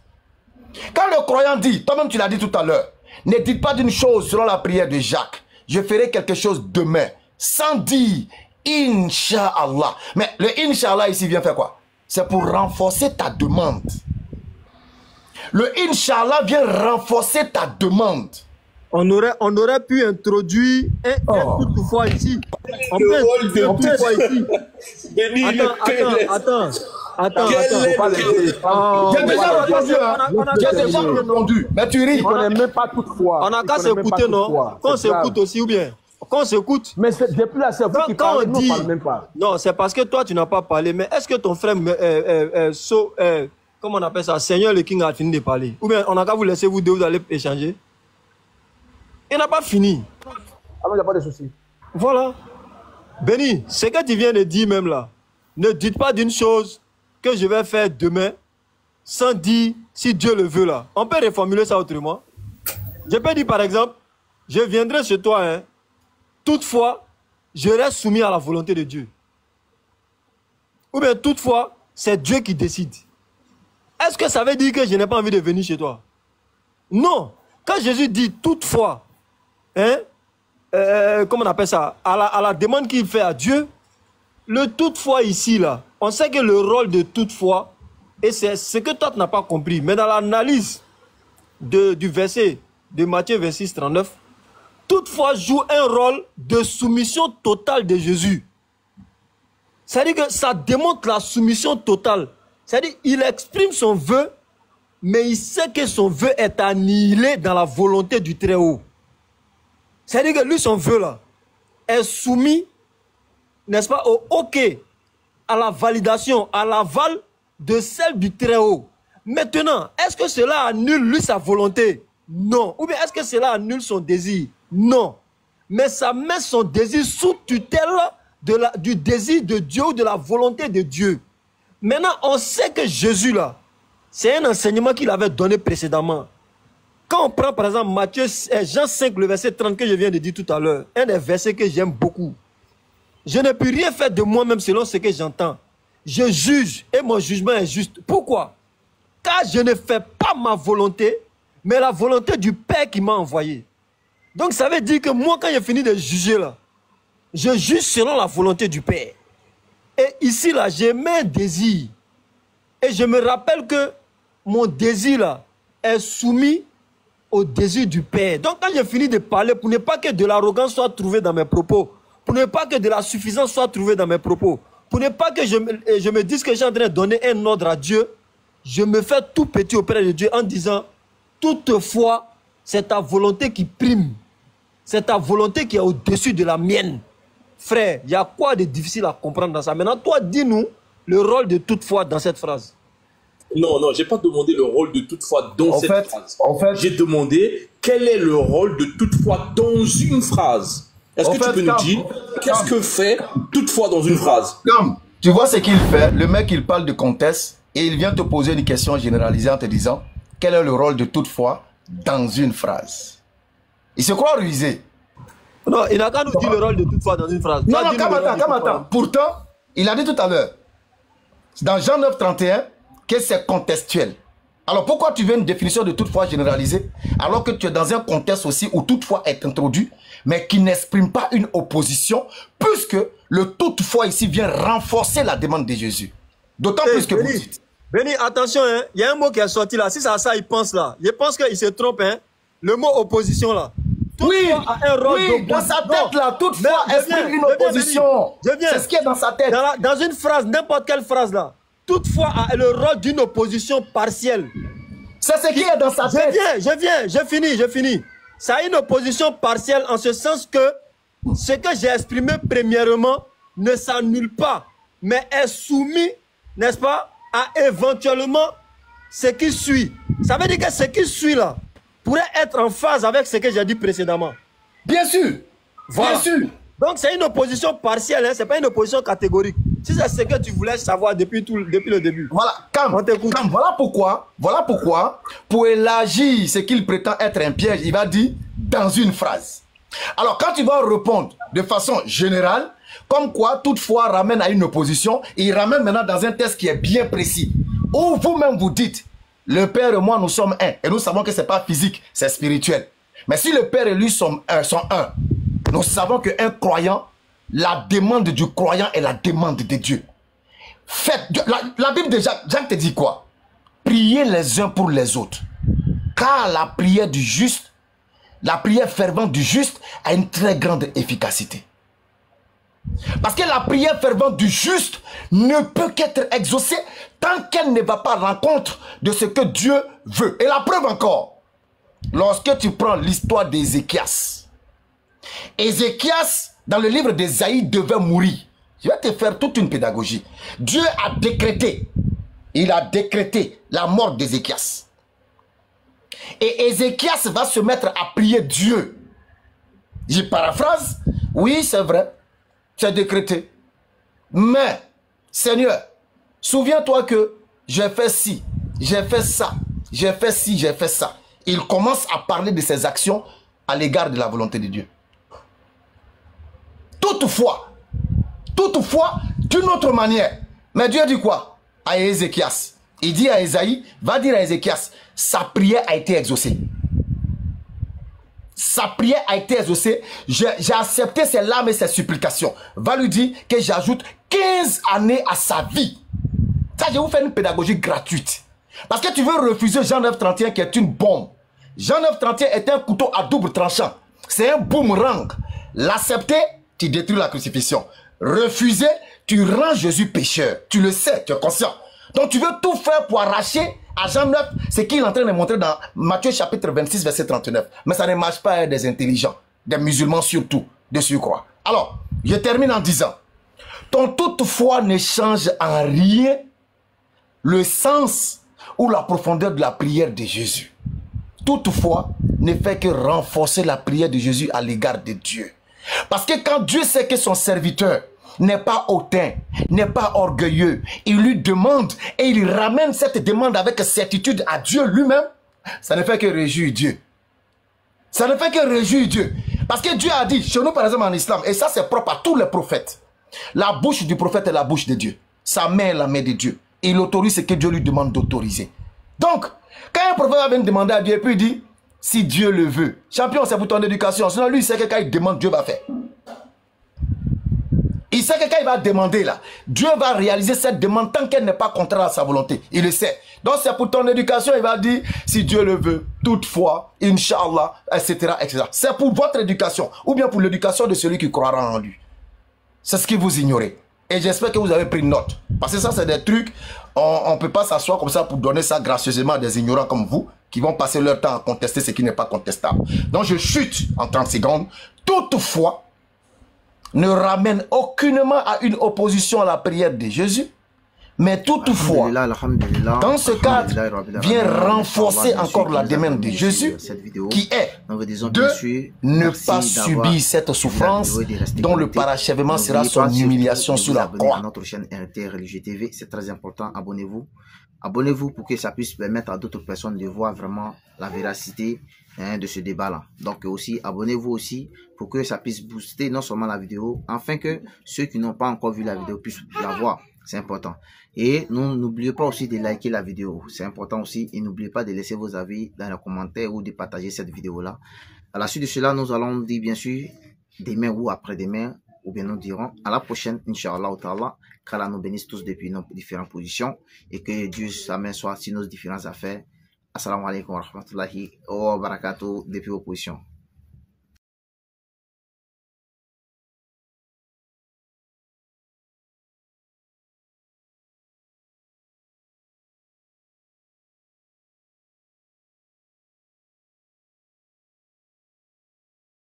Quand le croyant dit, toi-même tu l'as dit tout à l'heure, ne dites pas d'une chose selon la prière de Jacques, je ferai quelque chose demain, sans dire Inch'Allah. Mais le Inch'Allah ici vient faire quoi? C'est pour renforcer ta demande. Le Inch'Allah vient renforcer ta demande. On aurait pu introduire un toutefois ici. On peut introduire un toutefois ici. Attends. J'ai déjà répondu. Mais tu ris. On n'est même pas toutefois. On n'a qu'à s'écouter, non? Qu'on s'écoute aussi ou bien? Qu'on s'écoute. Mais c'est depuis la seule fois qu'il parle, nous ne parle même pas. Non, c'est parce que toi, tu n'as pas parlé. Mais est-ce que ton frère, comment on appelle ça, Seigneur le King a fini de parler? Ou bien on n'a qu'à vous laisser vous deux, vous allez échanger? Il n'a pas fini. Ah non, il n'y a pas de souci. Voilà. Béni, ce que tu viens de dire même là, ne dites pas d'une chose que je vais faire demain sans dire si Dieu le veut là. On peut reformuler ça autrement. Je peux dire par exemple, je viendrai chez toi, hein, toutefois, je reste soumis à la volonté de Dieu. Ou bien toutefois, c'est Dieu qui décide. Est-ce que ça veut dire que je n'ai pas envie de venir chez toi? Non. Quand Jésus dit toutefois, hein, comment on appelle ça, à la demande qu'il fait à Dieu, le toutefois ici, là, on sait que le rôle de toutefois, et c'est ce que toi tu n'as pas compris, mais dans l'analyse du verset de Matthieu 26, 39, toutefois joue un rôle de soumission totale de Jésus. C'est-à-dire que ça démontre la soumission totale. C'est-à-dire qu'il exprime son vœu, mais il sait que son vœu est annihilé dans la volonté du Très-Haut. C'est-à-dire que lui, son vœu là, est soumis, n'est-ce pas, au OK, à la validation, à l'aval de celle du Très-Haut. Maintenant, est-ce que cela annule lui sa volonté? Non. Ou bien est-ce que cela annule son désir? Non. Mais ça met son désir sous tutelle du désir de Dieu ou de la volonté de Dieu. Maintenant, on sait que Jésus là, c'est un enseignement qu'il avait donné précédemment. Quand on prend par exemple Jean 5, le verset 30 que je viens de dire tout à l'heure, un des versets que j'aime beaucoup. Je ne peux rien faire de moi-même selon ce que j'entends. Je juge et mon jugement est juste. Pourquoi? Car je ne fais pas ma volonté, mais la volonté du Père qui m'a envoyé. Donc ça veut dire que moi, quand j'ai fini de juger là, je juge selon la volonté du Père. Et ici là, j'ai un désir. Et je me rappelle que mon désir là est soumis au désir du Père. Donc quand j'ai fini de parler, pour ne pas que de l'arrogance soit trouvée dans mes propos, pour ne pas que de la suffisance soit trouvée dans mes propos, pour ne pas que je me dise que j'ai en train de donner un ordre à Dieu, je me fais tout petit auprès de Dieu en disant, toutefois, c'est ta volonté qui prime. C'est ta volonté qui est au-dessus de la mienne. Frère, il y a quoi de difficile à comprendre dans ça? Maintenant, toi, dis-nous le rôle de toutefois dans cette phrase. Non, non, j'ai pas demandé le rôle de toutefois dans cette phrase. En fait, j'ai demandé quel est le rôle de toutefois dans une phrase. Est-ce que tu peux nous dire qu'est-ce que fait toutefois dans une phrase? Tu vois ce qu'il fait? Le mec, il parle de contexte et il vient te poser une question généralisée en te disant quel est le rôle de toutefois dans une phrase. Il se croit rusé. Non, il n'a qu'à nous dire le rôle de toutefois dans une phrase. Non, non, attends. Pourtant, il a dit tout à l'heure, dans Jean 9, 31, que c'est contextuel. Alors pourquoi tu veux une définition de toutefois généralisée alors que tu es dans un contexte aussi où toutefois est introduit mais qui n'exprime pas une opposition puisque le toutefois ici vient renforcer la demande de Jésus. D'autant plus que vous dites. Béni, attention, hein, il y a un mot qui est sorti là. Si c'est à ça il pense là. Je pense qu'il se trompe. Hein. Le mot opposition là. Toutefois a un rôle dans sa tête là, toutefois exprime une opposition. C'est ce qui est dans sa tête. Dans une phrase, n'importe quelle phrase là. Toutefois a le rôle d'une opposition partielle. C'est ce qui est dans sa tête. Je finis. Ça a une opposition partielle en ce sens que ce que j'ai exprimé premièrement ne s'annule pas, mais est soumis, n'est-ce pas, à éventuellement ce qui suit. Ça veut dire que ce qui suit là pourrait être en phase avec ce que j'ai dit précédemment. Bien sûr. Voilà. Bien sûr. Donc c'est une opposition partielle, hein, ce n'est pas une opposition catégorique. Si c'est ce que tu voulais savoir depuis le début. Voilà, voilà pourquoi, pour élargir ce qu'il prétend être un piège, il va dire dans une phrase. Alors quand tu vas répondre de façon générale, comme quoi toutefois ramène à une opposition, il ramène maintenant dans un texte qui est bien précis, où vous-même vous dites, le Père et moi nous sommes un, et nous savons que ce n'est pas physique, c'est spirituel. Mais si le Père et lui sont un, nous savons qu'un croyant, la demande du croyant est la demande de Dieu. La Bible de Jacques te dit quoi? Priez les uns pour les autres. Car la prière du juste, la prière fervente du juste a une très grande efficacité. Parce que la prière fervente du juste ne peut qu'être exaucée tant qu'elle ne va pas à l'encontre de ce que Dieu veut. Et la preuve encore, lorsque tu prends l'histoire d'Ézéchias, Ézéchias, dans le livre d'Ésaïe, devait mourir. Je vais te faire toute une pédagogie. Dieu a décrété, il a décrété la mort d'Ézéchias. Et Ézéchias va se mettre à prier Dieu. Je paraphrase, oui c'est vrai, c'est décrété. Mais, Seigneur, souviens-toi que j'ai fait ci, j'ai fait ça, j'ai fait ci, j'ai fait ça. Il commence à parler de ses actions à l'égard de la volonté de Dieu. Toutefois, d'une autre manière. Mais Dieu dit quoi à Ézéchias? Il dit à Ésaïe, va dire à Ézéchias, sa prière a été exaucée. Sa prière a été exaucée. J'ai accepté ses larmes et ses supplications. Va lui dire que j'ajoute 15 années à sa vie. Ça, je vais vous faire une pédagogie gratuite. Parce que tu veux refuser Jean 9, 31 qui est une bombe. Jean 9, 31 est un couteau à double tranchant. C'est un boomerang. L'accepter, tu détruis la crucifixion. Refuser, tu rends Jésus pécheur. Tu le sais, tu es conscient. Donc tu veux tout faire pour arracher à Jean 9 ce qu'il est en train de montrer dans Matthieu chapitre 26 verset 39. Mais ça ne marche pas à des intelligents, des musulmans surtout, de surcroît. Alors, je termine en disant, ton toutefois ne change en rien le sens ou la profondeur de la prière de Jésus. Toutefois ne fait que renforcer la prière de Jésus à l'égard de Dieu. Parce que quand Dieu sait que son serviteur n'est pas hautain, n'est pas orgueilleux, il lui demande et il ramène cette demande avec certitude à Dieu lui-même, ça ne fait que réjouir Dieu. Ça ne fait que réjouir Dieu. Parce que Dieu a dit, chez nous par exemple en islam, et ça c'est propre à tous les prophètes, la bouche du prophète est la bouche de Dieu. Sa main est la main de Dieu. Il autorise ce que Dieu lui demande d'autoriser. Donc, quand un prophète vient demander à Dieu, et puis il dit, si Dieu le veut, champion c'est pour ton éducation, sinon lui il sait que quand il demande, Dieu va faire. Il sait que quand il va demander là, Dieu va réaliser cette demande tant qu'elle n'est pas contraire à sa volonté. Il le sait. Donc c'est pour ton éducation, il va dire, si Dieu le veut, toutefois, Inch'Allah, etc., etc. C'est pour votre éducation, ou bien pour l'éducation de celui qui croira en lui. C'est ce que vous ignorez. Et j'espère que vous avez pris note. Parce que ça, c'est des trucs, on ne peut pas s'asseoir comme ça pour donner ça gracieusement à des ignorants comme vous, qui vont passer leur temps à contester ce qui n'est pas contestable. Donc je chute en 30 secondes. Toutefois, ne ramène aucunement à une opposition à la prière de Jésus, Mais toutefois, dans ce cadre, vient renforcer encore la demande de Jésus qui est de ne pas subir cette souffrance dont le parachèvement sera son humiliation sur la croix. Notre chaîne RT Religieux TV, c'est très important, abonnez-vous. Abonnez-vous pour que ça puisse permettre à d'autres personnes de voir vraiment la véracité de ce débat-là. Donc aussi, abonnez-vous aussi pour que ça puisse booster non seulement la vidéo, afin que ceux qui n'ont pas encore vu la vidéo puissent la voir. C'est important. Et n'oubliez pas aussi de liker la vidéo. C'est important aussi. Et n'oubliez pas de laisser vos avis dans les commentaires ou de partager cette vidéo-là. À la suite de cela, nous allons dire bien sûr demain ou après-demain, ou bien nous dirons à la prochaine, Inch'Allah ta'ala, qu'Allah nous bénisse tous depuis nos différentes positions et que Dieu sa main soit sur nos différentes affaires. Assalamu alaikum wa rahmatullahi wa barakatuh depuis vos positions.